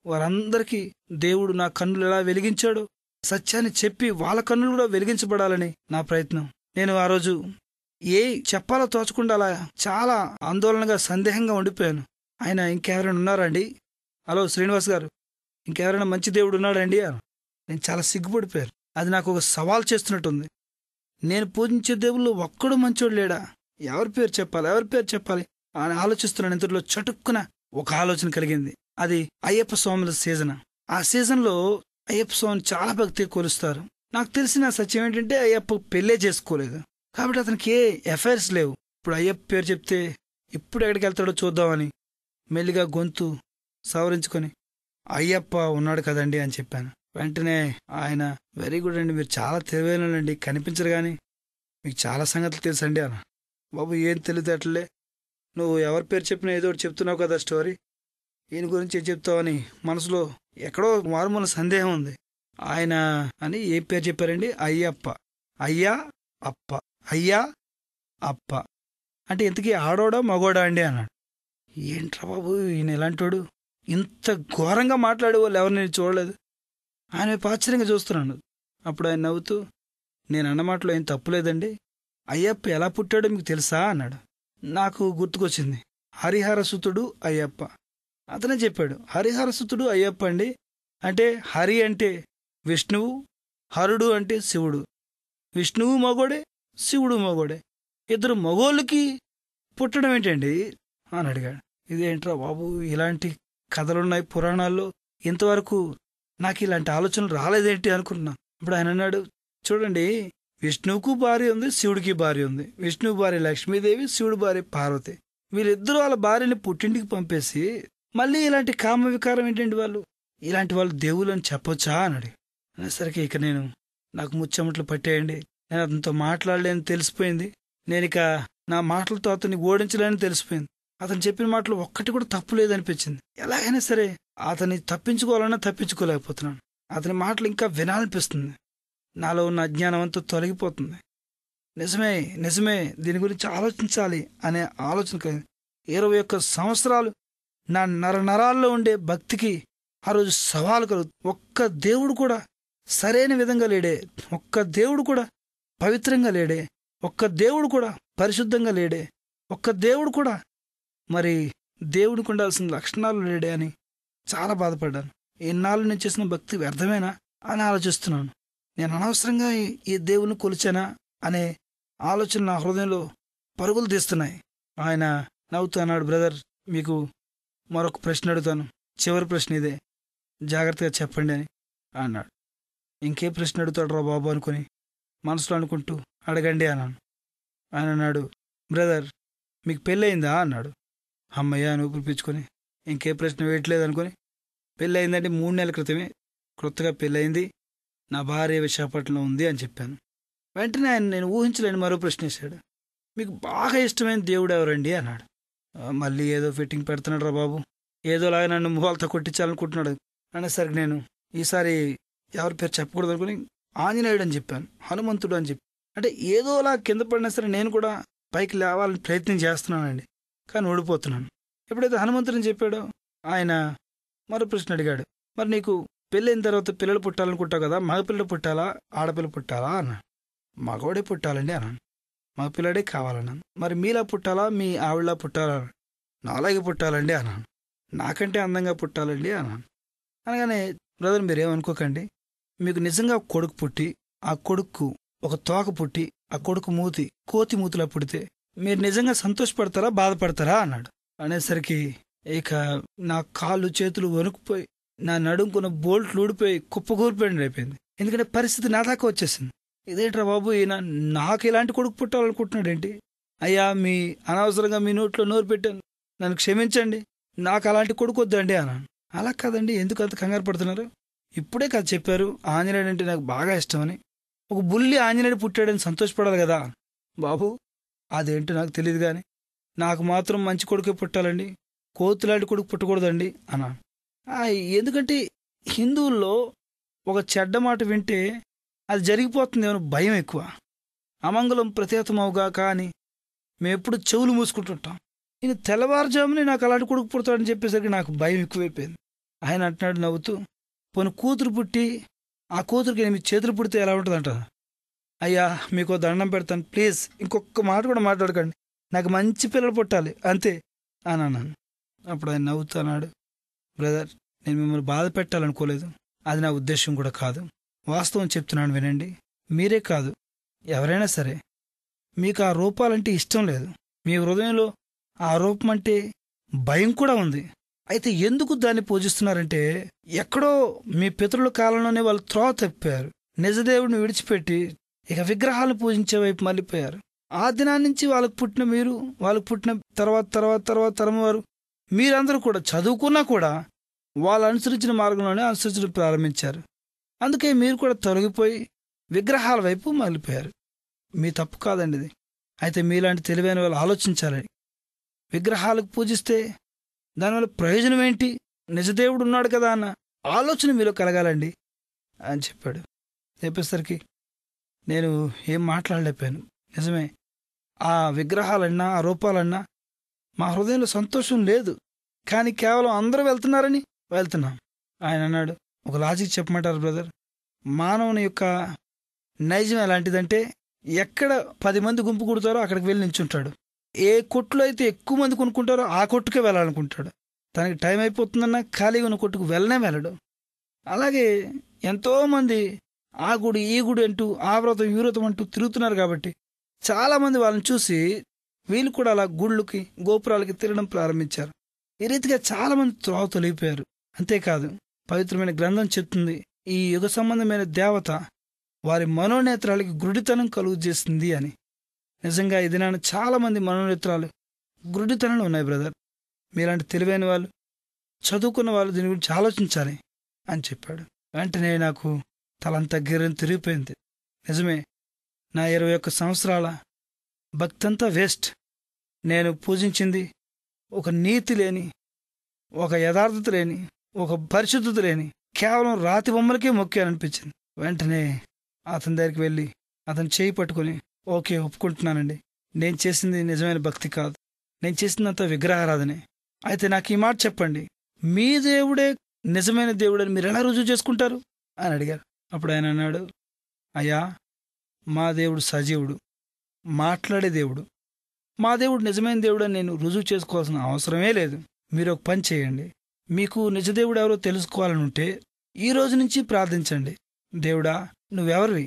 వారందరికీ దేవుడు నా కన్నులు ఎలా వెలిగించాడో సత్యాన్ని చెప్పి వాళ్ళ కన్నులు కూడా వెలిగించబడాలని నా ప్రయత్నం. నేను ఆ రోజు ఏ చెప్పాలో తోచకుండా అలా చాలా ఆందోళనగా సందేహంగా ఉండిపోయాను. ఆయన ఇంకెవరైనా ఉన్నారా అండి? హలో శ్రీనివాస్ గారు, ఇంకెవరైనా మంచి దేవుడు ఉన్నాడండి అని. నేను చాలా సిగ్గుపడిపోయాను. అది నాకు ఒక సవాల్ చేస్తున్నట్టుంది. నేను పూజించే దేవుళ్ళు ఒక్కడు మంచోడు లేడా? ఎవరి పేరు చెప్పాలి, ఎవరి పేరు చెప్పాలి అని ఆలోచిస్తున్నాను. ఇంతలో చటుక్కున ఒక ఆలోచన కలిగింది. అది అయ్యప్ప స్వాముల సీజన్. ఆ సీజన్లో అయ్యప్ప స్వామిని చాలా భక్తిగా కొలుస్తారు. నాకు తెలిసిన సత్యం ఏంటంటే అయ్యప్ప పెళ్ళే చేసుకోలేదు, కాబట్టి అతనికి ఏ ఎఫైర్స్ లేవు. ఇప్పుడు అయ్యప్ప పేరు చెప్తే ఇప్పుడు ఎక్కడికి వెళ్తాడో చూద్దామని మెల్లిగా గొంతు సవరించుకొని అయ్యప్ప ఉన్నాడు కదండి అని చెప్పాను. వెంటనే ఆయన, వెరీ గుడ్ అండి, మీరు చాలా తెలివైనండి, కనిపించరు కానీ మీకు చాలా సంగతులు తెలుసండి అన్న. బాబు ఏం తెలియదట్లే, నువ్వు ఎవరి పేరు చెప్పినా ఏదో ఒకటి చెప్తున్నావు కదా స్టోరీ, ఈయన గురించి ఏం చెప్తావని మనసులో ఎక్కడో మారుమూల సందేహం ఉంది. ఆయన అని ఏం పేరు చెప్పారండి? అయ్యప్ప. అయ్యా అప్ప, అయ్యా అప్ప అంటే ఇంతకీ ఆడోడా మగోడా అండి అన్నాడు. ఏంట్రా బాబు ఈయన ఎలాంటోడు, ఇంత ఘోరంగా మాట్లాడే వాళ్ళు ఎవరు నేను చూడలేదు. ఆయన ఆశ్చర్యంగా చూస్తున్నాను. అప్పుడు ఆయన నవ్వుతూ, నేను అన్న మాటలో ఏం తప్పులేదండి, అయ్యప్ప ఎలా పుట్టాడో మీకు తెలుసా అన్నాడు. నాకు గుర్తుకొచ్చింది, హరిహరసుతుడు అయ్యప్ప. అతనే చెప్పాడు, హరిహరసుతుడు అయ్యప్ప అండి. అంటే హరి అంటే విష్ణువు, హరుడు అంటే శివుడు. విష్ణువు మగోడే, శివుడు మగోడే. ఇద్దరు మగోళ్ళకి పుట్టడం ఏంటండి అని అడిగాడు. ఇదేంట్రా బాబు, ఇలాంటి కథలున్నాయి పురాణాల్లో, ఇంతవరకు నాకు ఇలాంటి ఆలోచనలు రాలేదేంటి అనుకున్నాను. ఇప్పుడు ఆయన అన్నాడు, చూడండి, విష్ణువుకు భార్య ఉంది, శివుడికి భార్య ఉంది. విష్ణువు భార్య లక్ష్మీదేవి, శివుడి భార్య పార్వతి. వీళ్ళిద్దరూ వాళ్ళ భార్యని పుట్టింటికి పంపేసి మళ్ళీ ఇలాంటి కామ వికారం ఏంటండి వాళ్ళు, ఇలాంటి వాళ్ళు దేవుళ్ళు అని చెప్పొచ్చా అన్నాడు. అనేసరికి ఇక నాకు ముచ్చెమట్లు పట్టేయండి. నేను అతనితో మాట్లాడలేని తెలిసిపోయింది. నేనిక నా మాటలతో అతన్ని ఓడించలేని తెలిసిపోయింది. అతను చెప్పిన మాటలు ఒక్కటి కూడా తప్పు లేదనిపించింది. ఎలాగైనా సరే అతన్ని తప్పించుకోవాలన్నా తప్పించుకోలేకపోతున్నాను. అతని మాటలు ఇంకా వినాలనిపిస్తుంది. నాలో ఉన్న అజ్ఞానం అంతా తొలగిపోతుంది. నిజమే నిజమే, దీని గురించి ఆలోచించాలి అనే ఆలోచన కలిగింది. 21 సంవత్సరాలు నా నరాల్లో ఉండే భక్తికి ఆ రోజు సవాలు కలుగుతుంది. ఒక్క దేవుడు కూడా సరైన విధంగా లేడే, ఒక్క దేవుడు కూడా పవిత్రంగా లేడే, ఒక్క దేవుడు కూడా పరిశుద్ధంగా లేడే, ఒక్క దేవుడు కూడా మరి దేవుడికి ఉండాల్సిన లక్షణాలు లేడే అని చాలా బాధపడ్డాను. ఎన్నాళ్ళు నేను చేసిన భక్తి వ్యర్థమేనా అని ఆలోచిస్తున్నాను. నేను అనవసరంగా ఈ దేవుని కొలిచానా అనే ఆలోచన నా హృదయంలో పరుగులు తీస్తున్నాయి. ఆయన నవ్వుతూ అన్నాడు, బ్రదర్, మీకు మరొక ప్రశ్న అడుగుతాను, చివరి ప్రశ్న ఇదే, జాగ్రత్తగా చెప్పండి అని అన్నాడు. ఇంకే ప్రశ్న అడుగుతాడు రా బాబు అనుకుని మనసులో అనుకుంటూ, అడగండి అన్నాను. ఆయన అన్నాడు, బ్రదర్, మీకు పెళ్ళయిందా అన్నాడు. అమ్మయ్య అని ఊపిరిపించుకొని ఇంకే ప్రశ్న వేయట్లేదు అనుకుని, పెళ్ళయిందంటే 3 నెలల క్రితమే కొత్తగా పెళ్ళయింది, నా భార్య విశాఖపట్నంలో ఉంది అని చెప్పాను. వెంటనే ఆయన నేను ఊహించలేని మరో ప్రశ్న వేశాడు, మీకు బాగా ఇష్టమైన దేవుడు ఎవరండి అన్నాడు. మళ్ళీ ఏదో ఫిట్టింగ్ పెడుతున్నాడు రా బాబు, ఏదోలాగా నన్ను మూలతో కొట్టించాలనుకుంటున్నాడు అనేసరికి నేను ఈసారి ఎవరి పేరు చెప్పకూడదు అనుకుని ఆంజనేయుడు అని చెప్పాను, హనుమంతుడు అని చెప్పి. అంటే ఏదోలా కింద పడినా సరే నేను కూడా పైకి లేవాలని ప్రయత్నం చేస్తున్నానండి, కానీ ఓడిపోతున్నాను. ఎప్పుడైతే హనుమంతుడిని చెప్పాడో ఆయన మరో ప్రశ్న అడిగాడు, మరి నీకు పెళ్ళైన తర్వాత పిల్లలు పుట్టాలనుకుంటావు కదా, మగపిల్లలు పుట్టాలా ఆడపిల్ల పుట్టాలా అన్నాను. మగవాడే పుట్టాలండి అన్నాను. మగపిల్లడే కావాలన్నాను. మరి మీలా పుట్టాలా మీ ఆవిడలా పుట్టాలా? నాలాగే పుట్టాలండి అన్నాను. నాకంటే అందంగా పుట్టాలండి అన్నాను. అనగానే, బ్రదర్ మీరేమనుకోకండి, మీకు నిజంగా కొడుకు పుట్టి ఆ కొడుకు ఒక తోక పుట్టి ఆ కొడుకు మూతి కోతి మూతిలా పుడితే మీరు నిజంగా సంతోషపడతారా బాధపడతారా అన్నాడు. అనేసరికి ఇక నా కాళ్ళు చేతులు వణుకుపోయి నా నడుముకున్న బోల్ట్లు ఊడిపోయి కుప్పకూరిపోయింది అయిపోయింది. ఎందుకంటే పరిస్థితి నా దాకా వచ్చేసింది. ఇదేంట్రా బాబు, ఈయన నాకు ఇలాంటి కొడుకు పుట్టాలనుకుంటున్నాడు ఏంటి? అయ్యా, మీ అనవసరంగా మీ నోట్లో నోరు పెట్టాను, నన్ను క్షమించండి, నాకు అలాంటి కొడుకు వద్దండి అన్నాను. అలా కాదండి, ఎందుకు అంత కంగారు పడుతున్నారు? ఇప్పుడే కాదు చెప్పారు ఆంజనేయుడు అంటే నాకు బాగా ఇష్టమని. ఒక బుల్లి ఆంజనేయుడు పుట్టాడని సంతోషపడాలి కదా బాబు. అదేంటో నాకు తెలియదు కానీ నాకు మాత్రం మంచి కొడుకే పుట్టాలండి, కోతులాంటి కొడుకు పుట్టకూడదండి అన్నాను. ఎందుకంటే హిందువుల్లో ఒక చెడ్డ మాట వింటే అది జరిగిపోతుంది ఏమో భయం ఎక్కువ. అమంగళం ప్రతీతమవుగా కానీ మేము ఎప్పుడు చెవులు మూసుకుంటుంటాం. నేను తెల్లవారుజామునే నాకు అలాంటి కొడుకు పుడతాడని చెప్పేసరికి నాకు భయం ఎక్కువైపోయింది. ఆయన అంటున్నాడు నవ్వుతూ, పోనీ కూతురు పుట్టి ఆ కూతురికి 8 చేతులు పుడితే ఎలా ఉంటుందంట? అయ్యా మీకు దండం పెడతాను, ప్లీజ్ ఇంకొక మాట కూడా మాట్లాడకండి, నాకు మంచి పిల్లలు పుట్టాలి అంతే అని అన్నాను. అప్పుడు ఆయన నవ్వుతున్నాడు, బ్రదర్ నేను మిమ్మల్ని బాధ పెట్టాలనుకోలేదు, అది నా ఉద్దేశం కూడా కాదు. వాస్తవం చెప్తున్నాను వినండి. మీరే కాదు, ఎవరైనా సరే మీకు ఆ రూపాలంటే ఇష్టం లేదు, మీ హృదయంలో ఆ రూపం అంటే భయం కూడా ఉంది. అయితే ఎందుకు దాన్ని పూజిస్తున్నారంటే ఎక్కడో మీ పితరుల కాలంలోనే వాళ్ళు త్రోవ తప్పారు, నిజదేవుడిని విడిచిపెట్టి ఇక విగ్రహాలను పూజించే వైపు మళ్ళీపోయారు. ఆ దినాన్ని నుంచి వాళ్ళకు పుట్టిన మీరు, వాళ్ళకు పుట్టిన తర్వాత తరం వారు, మీరందరూ కూడా చదువుకున్నా కూడా వాళ్ళు అనుసరించిన మార్గంలోనే అనుసరించడం ప్రారంభించారు. అందుకే మీరు కూడా తొలగిపోయి విగ్రహాల వైపు మళ్ళీపోయారు. మీ తప్పు కాదండి ఇది. అయితే మీలాంటి తెలివైన వాళ్ళు ఆలోచించాలని, విగ్రహాలకు పూజిస్తే దానివల్ల ప్రయోజనం ఏంటి, నిజదేవుడు ఉన్నాడు కదా అన్న ఆలోచన మీలో కలగాలండి అని చెప్పాడు. చెప్పేసరికి నేను ఏం మాట్లాడలేకపోయాను. నిజమే, ఆ విగ్రహాలన్నా ఆ రూపాలన్నా మా హృదయంలో సంతోషం లేదు, కానీ కేవలం అందరూ వెళ్తున్నారని వెళ్తున్నాం. ఆయన అన్నాడు, ఒక లాజిక్ చెప్పమంటారు బ్రదర్, మానవుని యొక్క నైజం ఎలాంటిదంటే ఎక్కడ 10 మంది గుంపు కుడతారో అక్కడికి వెళ్ళి నించుంటాడు. ఏ కొట్టులో అయితే ఎక్కువ మంది కొనుక్కుంటారో ఆ కొట్టుకే వెళ్ళాలనుకుంటాడు. తనకి టైం అయిపోతుందన్నా ఖాళీగా ఉన్న కొట్టుకు వెళ్ళడు. అలాగే ఎంతోమంది ఆ గుడి ఈ గుడి అంటూ ఆ వ్రతం ఈ వ్రతం అంటూ తిరుగుతున్నారు. కాబట్టి చాలామంది వాళ్ళని చూసి వీళ్ళు కూడా అలా గుళ్ళకి గోపురాలకి తిరగడం ప్రారంభించారు. ఈ రీతిగా చాలామంది త్రోవ తొలగిపోయారు. అంతేకాదు, పవిత్రమైన గ్రంథం చెప్తుంది, ఈ యుగ సంబంధమైన దేవత వారి మనోనేత్రాలకి గురుడితనం కలుగు చేస్తుంది అని. నిజంగా ఈ దినాన చాలామంది మనోనేత్రాలు గురుడితనంలో ఉన్నాయి బ్రదర్. మీలాంటి తెలివైన వాళ్ళు, చదువుకున్న వాళ్ళు దీని గురించి ఆలోచించాలి అని చెప్పాడు. వెంటనే నాకు తలంతా గిర్రని తిరిగిపోయింది. నిజమే, నా 21 సంవత్సరాల భక్తంతా వేస్ట్. నేను పూజించింది ఒక నీతి లేని, ఒక యథార్థత లేని, ఒక పరిశుద్ధత లేని కేవలం రాతి బొమ్మలకే మొక్కాననిపించింది. వెంటనే అతని దగ్గరికి వెళ్ళి అతను చేయి పట్టుకొని, ఓకే ఒప్పుకుంటున్నానండి, నేను చేసింది నిజమైన భక్తి కాదు, నేను చేసిందంతా విగ్రహారాధనే. అయితే నాకు ఈ మాట చెప్పండి, మీ దేవుడే నిజమైన దేవుడని మీరు ఎలా రుజువు చేసుకుంటారు అని అడిగారు. అప్పుడు ఆయన అన్నాడు, అయ్యా మా దేవుడు సజీవుడు, మాట్లాడే దేవుడు, మా దేవుడు నిజమైన దేవుడు అని నేను రుజువు చేసుకోవాల్సిన అవసరమే లేదు. మీరు ఒక పని చేయండి, మీకు నిజదేవుడు ఎవరో తెలుసుకోవాలని ఉంటే ఈ రోజు నుంచి ప్రార్థించండి, దేవుడా నువ్వెవరివి,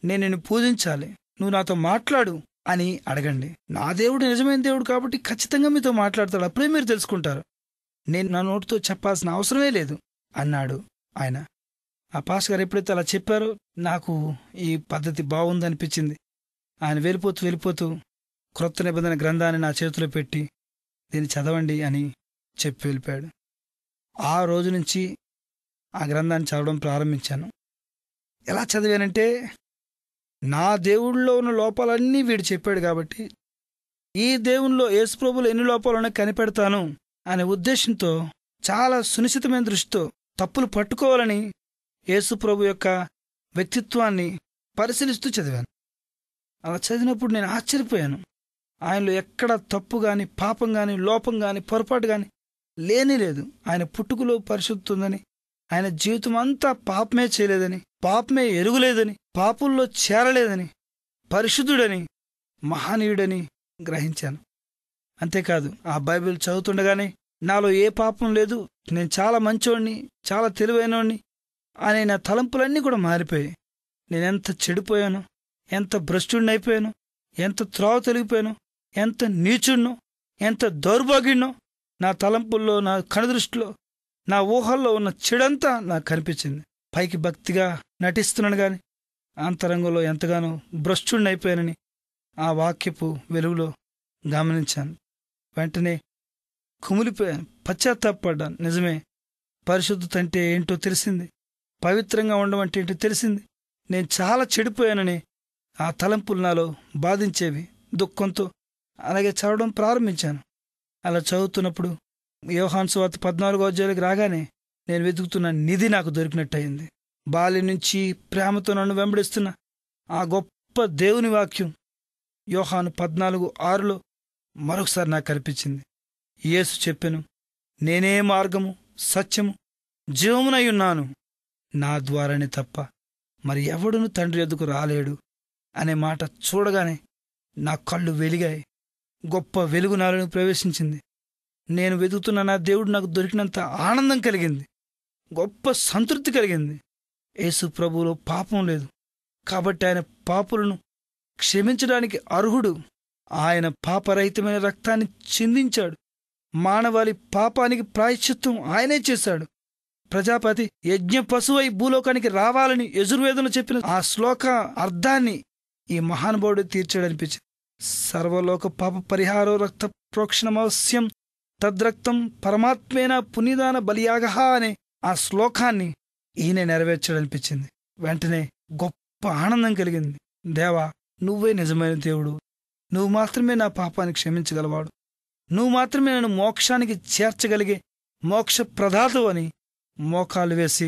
నేను నిన్ను పూజించాలి, నువ్వు నాతో మాట్లాడు అని అడగండి. నా దేవుడు నిజమైన దేవుడు కాబట్టి ఖచ్చితంగా మీతో మాట్లాడతాడు, అప్పుడే మీరు తెలుసుకుంటారు, నేను నా నోటితో చెప్పాల్సిన అవసరమే లేదు అన్నాడు ఆయన. ఆ పాస్ గారు ఎప్పుడైతే అలా చెప్పారో నాకు ఈ పద్ధతి బాగుందనిపించింది. ఆయన వెళ్ళిపోతూ క్రొత్త నిబంధన గ్రంథాన్ని నా చేతిలో పెట్టి దీన్ని చదవండి అని చెప్పి వెళ్ళిపోయాడు. ఆ రోజు నుంచి ఆ గ్రంథాన్ని చదవడం ప్రారంభించాను. ఎలా చదివానంటే, నా దేవుళ్ళలో ఉన్న లోపాలన్నీ వీడు చెప్పాడు కాబట్టి ఈ దేవునిలో యేసుప్రభులో ఎన్ని లోపాలున్నా కనిపెడతాను అనే ఉద్దేశంతో, చాలా సునిశ్చితమైన దృష్టితో తప్పులు పట్టుకోవాలని యేసుప్రభు యొక్క వ్యక్తిత్వాన్ని పరిశీలిస్తూ చదివాను. అలా చదివినప్పుడు నేను ఆశ్చర్యపోయాను. ఆయనలో ఎక్కడ తప్పు గాని, పాపం గాని, లోపం గాని, పొరపాటు గాని లేనే లేదు. ఆయన పుట్టుకలో పరిశుద్ధి ఉందని, ఆయన జీవితం అంతా పాపమే చేయలేదని, పాపమే ఎరుగులేదని, పాపుల్లో చేరలేదని, పరిశుద్ధుడని, మహనీయుడని గ్రహించాను. అంతేకాదు, ఆ బైబిల్ చదువుతుండగానే నాలో ఏ పాపం లేదు, నేను చాలా మంచోడిని, చాలా తెలివైనోడిని అనే నా తలంపులన్నీ కూడా మారిపోయాయి. నేనెంత చెడిపోయాను, ఎంత భ్రష్టుడిని అయిపోయాను, ఎంత త్రోవ తొలగిపోయాను, ఎంత నీచుడినో, ఎంత దౌర్భాగ్యుడినో, నా తలంపుల్లో, నా కనుదృష్టిలో, నా ఊహల్లో ఉన్న చెడంతా నాకు కనిపించింది. పైకి భక్తిగా నటిస్తున్నాను గాని అంతరంగంలో ఎంతగానో భ్రష్టుడిని అయిపోయానని ఆ వాక్యపు వెలుగులో గమనించాను. వెంటనే కుమిలిపోయాను, పశ్చాత్తాపడ్డాను. నిజమే, పరిశుద్ధత అంటే ఏంటో తెలిసింది, పవిత్రంగా ఉండడం అంటే ఏంటో తెలిసింది. నేను చాలా చెడిపోయానని ఆ తలంపులు నాలో బాధించేవి. దుఃఖంతో అలాగే చదవడం ప్రారంభించాను. అలా చదువుతున్నప్పుడు యోహాను సువార్త 14వ అధ్యాయానికి రాగానే నేను వెతుకుతున్న నిధి నాకు దొరికినట్టయింది. బాల్యం నుంచి ప్రేమతో నన్ను వెంబడిస్తున్న ఆ గొప్ప దేవుని వాక్యం యోహాను 14:6లో మరొకసారి నాకు కనిపించింది. యేసు చెప్పెను, నేనే మార్గము, సత్యము, జీవమునై ఉన్నాను, నా ద్వారానే తప్ప మరి ఎవడును తండ్రి ఎదుకు రాలేడు అనే మాట చూడగానే నా కళ్ళు వెలిగాయి. గొప్ప వెలుగు నాలోకి ప్రవేశించింది. నేను వెతుకుతున్న నా దేవుడు నాకు దొరికినంత ఆనందం కలిగింది. గొప్ప సంతృప్తి కలిగింది. యేసు ప్రభువులో పాపం లేదు కాబట్టి ఆయన పాపులను క్షమించడానికి అర్హుడు. ఆయన పాపరహితమైన రక్తాన్ని చిందించాడు. మానవాళి పాపానికి ప్రాయశ్చిత్తం ఆయనే చేశాడు. ప్రజాపతి యజ్ఞ పశువై భూలోకానికి రావాలని యజుర్వేదంలో చెప్పిన ఆ శ్లోక అర్థాన్ని ఈ మహానుభావుడు తీర్చాడనిపించింది. సర్వలోక పాప పరిహారో రక్త ప్రోక్షణమవశ్యం తద్రక్తం పరమాత్మేన పునిదాన బలియాగ అనే ఆ శ్లోకాన్ని ఈయన నెరవేర్చాడనిపించింది. వెంటనే గొప్ప ఆనందం కలిగింది. దేవా, నువ్వే నిజమైన దేవుడు. నువ్వు మాత్రమే నా పాపాన్ని క్షమించగలవాడు. నువ్వు మాత్రమే నన్ను మోక్షానికి చేర్చగలిగే మోక్ష ప్రదాతవు అని మోకాలు వేసి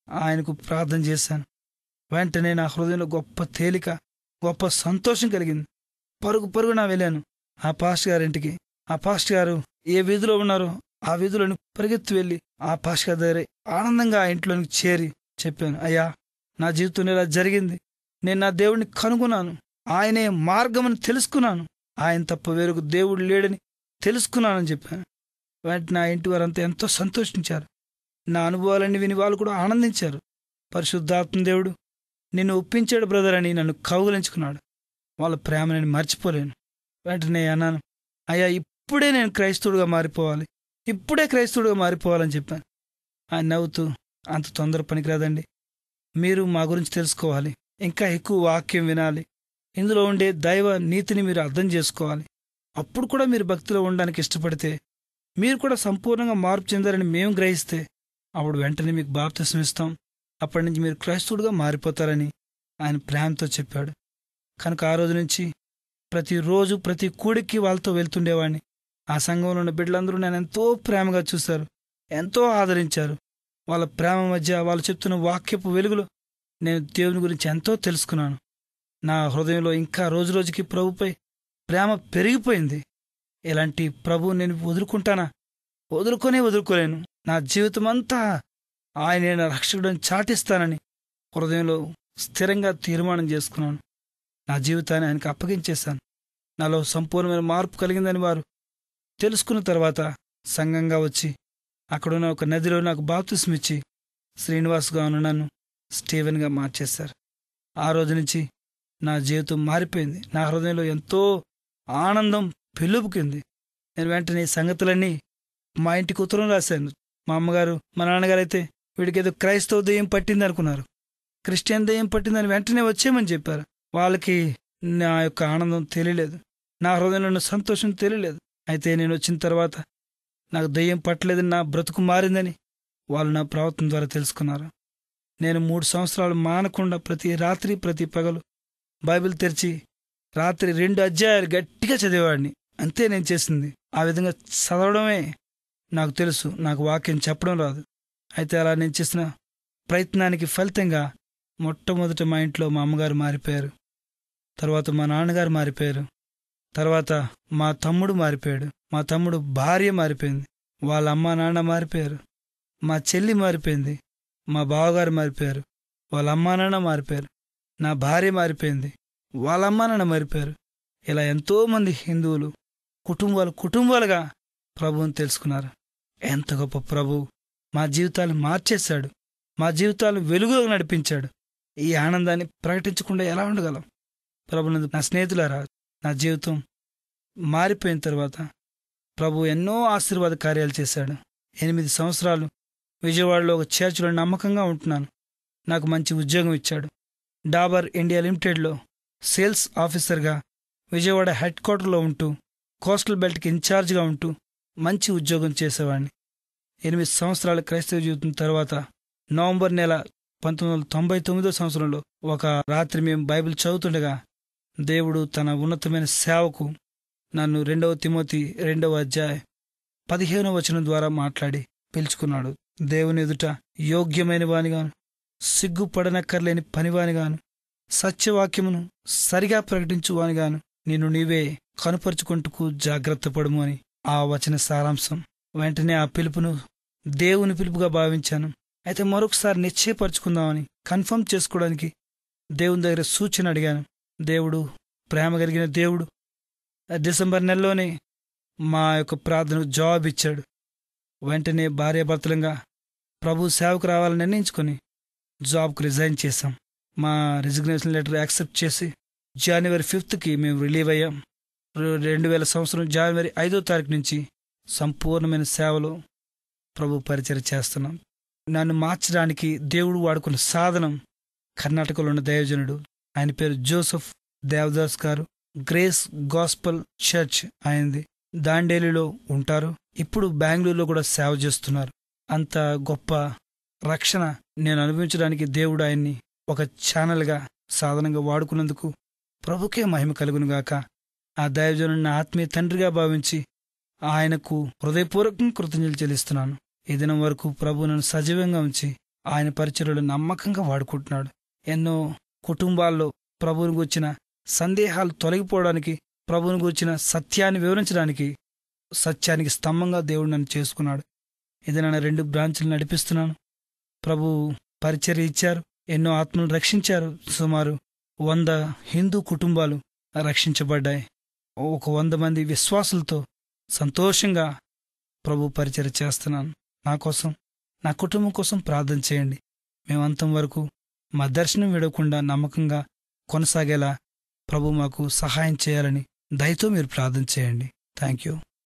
ఆయనకు ప్రార్థన చేశాను. వెంటనే నా హృదయంలో గొప్ప తేలిక, గొప్ప సంతోషం కలిగింది. పరుగు పరుగున వెళ్ళాను ఆ పాస్టర్ గారింటికి. ఆ పాస్టర్ గారు ఏ వీధిలో ఉన్నారో ఆ వీధిలోని పరిగెత్తి వెళ్ళి ఆ పాస్టర్ గారి దగ్గర ఆనందంగా ఆ ఇంట్లోనికి చేరి చెప్పాను, అయ్యా, నా జీవితంలో ఇలా జరిగింది. నేను నా దేవుడిని కనుగొన్నాను. ఆయనే మార్గమని తెలుసుకున్నాను. ఆయన తప్ప వేరొక దేవుడు లేడని తెలుసుకున్నానని చెప్పాను. వెంటనే నా ఇంటి వారంతా ఎంతో సంతోషించారు. నా అనుభవాలన్నీ విని వాళ్ళు కూడా ఆనందించారు. పరిశుద్ధాత్మ దేవుడు నిన్ను ఒప్పించాడు బ్రదర్ అని నన్ను కౌగిలించుకున్నాడు. వాళ్ళ ప్రేమ నేను మర్చిపోలేను. వెంటనే అన్నాను, అయ్యా, ఇప్పుడే నేను క్రైస్తవుడిగా మారిపోవాలి, ఇప్పుడే క్రైస్తవుడిగా మారిపోవాలని చెప్పాను. ఆయన నవ్వుతూ, అంత తొందర పనికిరాదండి, మీరు మా గురించి తెలుసుకోవాలి, ఇంకా ఎక్కువ వాక్యం వినాలి, ఇందులో ఉండే దైవ నీతిని మీరు అర్థం చేసుకోవాలి. అప్పుడు కూడా మీరు భక్తిలో ఉండడానికి ఇష్టపడితే, మీరు కూడా సంపూర్ణంగా మార్పు చెందారని మేము గ్రహిస్తే, అప్పుడు వెంటనే మీకు బాప్తిసం ఇస్తాం. అప్పటి నుంచి మీరు క్రైస్తవుడిగా మారిపోతారని ఆయన ప్రేమతో చెప్పాడు. కనుక ఆ రోజు నుంచి ప్రతిరోజు ప్రతి కూడికి వాళ్ళతో వెళ్తుండేవాడిని. ఆ సంఘంలో ఉన్న బిడ్డలందరూ నేను ఎంతో ప్రేమగా చూశారు, ఎంతో ఆదరించారు. వాళ్ళ ప్రేమ మధ్య వాళ్ళు చెప్తున్న వాక్యపు వెలుగులో నేను దేవుని గురించి ఎంతో తెలుసుకున్నాను. నా హృదయంలో ఇంకా రోజురోజుకి ప్రభుపై ప్రేమ పెరిగిపోయింది. ఇలాంటి ప్రభువు నేను వదులుకుంటానా? వదులుకోలేను. నా జీవితం అంతా ఆయన నా రక్షకుడని చాటిస్తానని హృదయంలో స్థిరంగా తీర్మానం చేసుకున్నాను. నా జీవితాన్ని ఆయనకు అప్పగించేశాను. నాలో సంపూర్ణమైన మార్పు కలిగిందని వారు తెలుసుకున్న తర్వాత సంఘంగా వచ్చి అక్కడున్న ఒక నదిలో నాకు బాప్తిసం ఇచ్చి శ్రీనివాస్గా ఉన్న నన్ను స్టీవెన్గా మార్చేశారు. ఆ రోజు నుంచి నా జీవితం మారిపోయింది. నా హృదయంలో ఎంతో ఆనందం పెళ్ళుపుకింది. నేను వెంటనే ఈ సంగతులన్నీ మా ఇంటికి ఉత్తరం రాశాను. మా అమ్మగారు, మా నాన్నగారు అయితే వీడికి ఏదో క్రైస్తవ దెయ్యం పట్టింది అనుకున్నారు. క్రిస్టియన్ దెయ్యం పట్టిందని వెంటనే వచ్చేయమని చెప్పారు. వాళ్ళకి నా యొక్క ఆనందం తెలియలేదు, నా హృదయంలో ఉన్న సంతోషం తెలియలేదు. అయితే నేను వచ్చిన తర్వాత నాకు దెయ్యం పట్టలేదని, నా బ్రతుకు మారిందని వాళ్ళు నా ప్రవర్తన ద్వారా తెలుసుకున్నారు. నేను 3 సంవత్సరాలు మానకుండా ప్రతి రాత్రి ప్రతి పగలు బైబిల్ తెరిచి రాత్రి 2 అధ్యాయాలు గట్టిగా చదివేవాడిని. అంతే నేను చేసింది. ఆ విధంగా చదవడమే నాకు తెలుసు, నాకు వాక్యం చెప్పడం రాదు. అయితే అలా నేను చేసిన ప్రయత్నానికి ఫలితంగా మొట్టమొదట మా ఇంట్లో మా అమ్మగారు మారిపోయారు, తర్వాత మా నాన్నగారు మారిపోయారు, తర్వాత మా తమ్ముడు మారిపోయాడు, మా తమ్ముడు భార్య మారిపోయింది, వాళ్ళ అమ్మ నాన్న మారిపోయారు, మా చెల్లి మారిపోయింది, మా బావగారు మారిపోయారు, వాళ్ళ అమ్మా నాన్న మారిపోయారు, నా భార్య మారిపోయింది, వాళ్ళ అమ్మా నాన్న మారిపోయారు. ఇలా ఎంతోమంది హిందువులు కుటుంబాలుగా ప్రభువుని తెలుసుకున్నారు. ఎంత గొప్ప ప్రభువు మా జీవితాలు మార్చేశాడు, మా జీవితాలు వెలుగులోకి నడిపించాడు. ఈ ఆనందాన్ని ప్రకటించకుండా ఎలా ఉండగలం? ప్రభునందు నా స్నేహితులారా, నా జీవితం మారిపోయిన తర్వాత ప్రభు ఎన్నో ఆశీర్వాద కార్యాలు చేశాడు. 8 సంవత్సరాలు విజయవాడలో ఒక చర్చిలో నమ్మకంగా ఉంటున్నాను. నాకు మంచి ఉద్యోగం ఇచ్చాడు. డాబర్ ఇండియా లిమిటెడ్లో సేల్స్ ఆఫీసర్గా విజయవాడ హెడ్ క్వార్టర్లో ఉంటూ కోస్టల్ బెల్ట్కి ఇన్ఛార్జ్గా ఉంటూ మంచి ఉద్యోగం చేసేవాడిని. 8 సంవత్సరాల క్రైస్తవ జీవితం తర్వాత నవంబర్ నెల 1999 సంవత్సరంలో ఒక రాత్రి మేము బైబిల్ చదువుతుండగా దేవుడు తన ఉన్నతమైన సేవకు నన్ను 2 తిమోతి 2వ అధ్యాయం 15వ వచనం ద్వారా మాట్లాడి పిలుచుకున్నాడు. దేవుని ఎదుట యోగ్యమైన వానిగాను, సిగ్గుపడనక్కర్లేని పనివానిగాను, సత్యవాక్యమును సరిగా ప్రకటించువానిగాను నిన్ను నీవే కనుపరుచుకుంటూ జాగ్రత్త పడుము అని ఆ వచన సారాంశం. వెంటనే ఆ పిలుపును దేవుని పిలుపుగా భావించాను. అయితే మరొకసారి నిశ్చయపరచుకుందామని కన్ఫర్మ్ చేసుకోవడానికి దేవుని దగ్గర సూచన అడిగాను. దేవుడు ప్రేమ కలిగిన దేవుడు డిసెంబర్ నెలలోనే మా యొక్క ప్రార్థనకు జవాబు ఇచ్చాడు. వెంటనే భార్యాభర్తలంగా ప్రభు సేవకు రావాలని నిర్ణయించుకొని జాబ్కు రిజైన్ చేశాం. మా రిజిగ్నేషన్ లెటర్ యాక్సెప్ట్ చేసి జనవరి 5కి మేము రిలీవ్ అయ్యాం. 2000 సంవత్సరం జనవరి 5వ తారీఖు నుంచి సంపూర్ణమైన సేవలో ప్రభు పరిచర్య చేస్తున్నాం. నన్ను మార్చడానికి దేవుడు వాడుకున్న సాధనం కర్ణాటకలో ఉన్న దైవజనుడు, ఆయన పేరు జోసెఫ్ దేవదాస్ గారు. గ్రేస్ గాస్పల్ చర్చ్ ఆయనది. దాండేలిలో ఉంటారు. ఇప్పుడు బెంగళూరులో కూడా సేవ చేస్తున్నారు. అంత గొప్ప రక్షణ నేను అనుభవించడానికి దేవుడు ఆయన్ని ఒక ఛానల్గా సాధనంగా వాడుకున్నందుకు ప్రభుకే మహిమ కలుగునుగాక. ఆ దైవజనుడిని ఆత్మీయ తండ్రిగా భావించి ఆయనకు హృదయపూర్వకంగా కృతజ్ఞతలు చెల్లిస్తున్నాను. ఈ దినం వరకు ప్రభు నన్ను సజీవంగా ఉంచి ఆయన పరిచర్యలు నమ్మకంగా వాడుకుంటున్నాడు. ఎన్నో కుటుంబాల్లో ప్రభువుని గూర్చిన సందేహాలు తొలగిపోవడానికి, ప్రభువుని గూర్చిన సత్యాన్ని వివరించడానికి, సత్యానికి స్తంభంగా దేవుడు నన్ను చేసుకున్నాడు. ఇది నన్ను 2 బ్రాంచులు నడిపిస్తున్నాను. ప్రభు పరిచర్య ఇచ్చారు, ఎన్నో ఆత్మలను రక్షించారు. సుమారు 100 హిందూ కుటుంబాలు రక్షించబడ్డాయి. ఒక 100 మంది విశ్వాసులతో సంతోషంగా ప్రభు పరిచర్య చేస్తున్నాను. నా కోసం, నా కుటుంబం కోసం ప్రార్థన చేయండి. మేమంతం వరకు మా దర్శనం విడవకుండా నమ్మకంగా కొనసాగేలా ప్రభు మాకు సహాయం చేయాలని దయతో మీరు ప్రార్థన చేయండి. Thank you.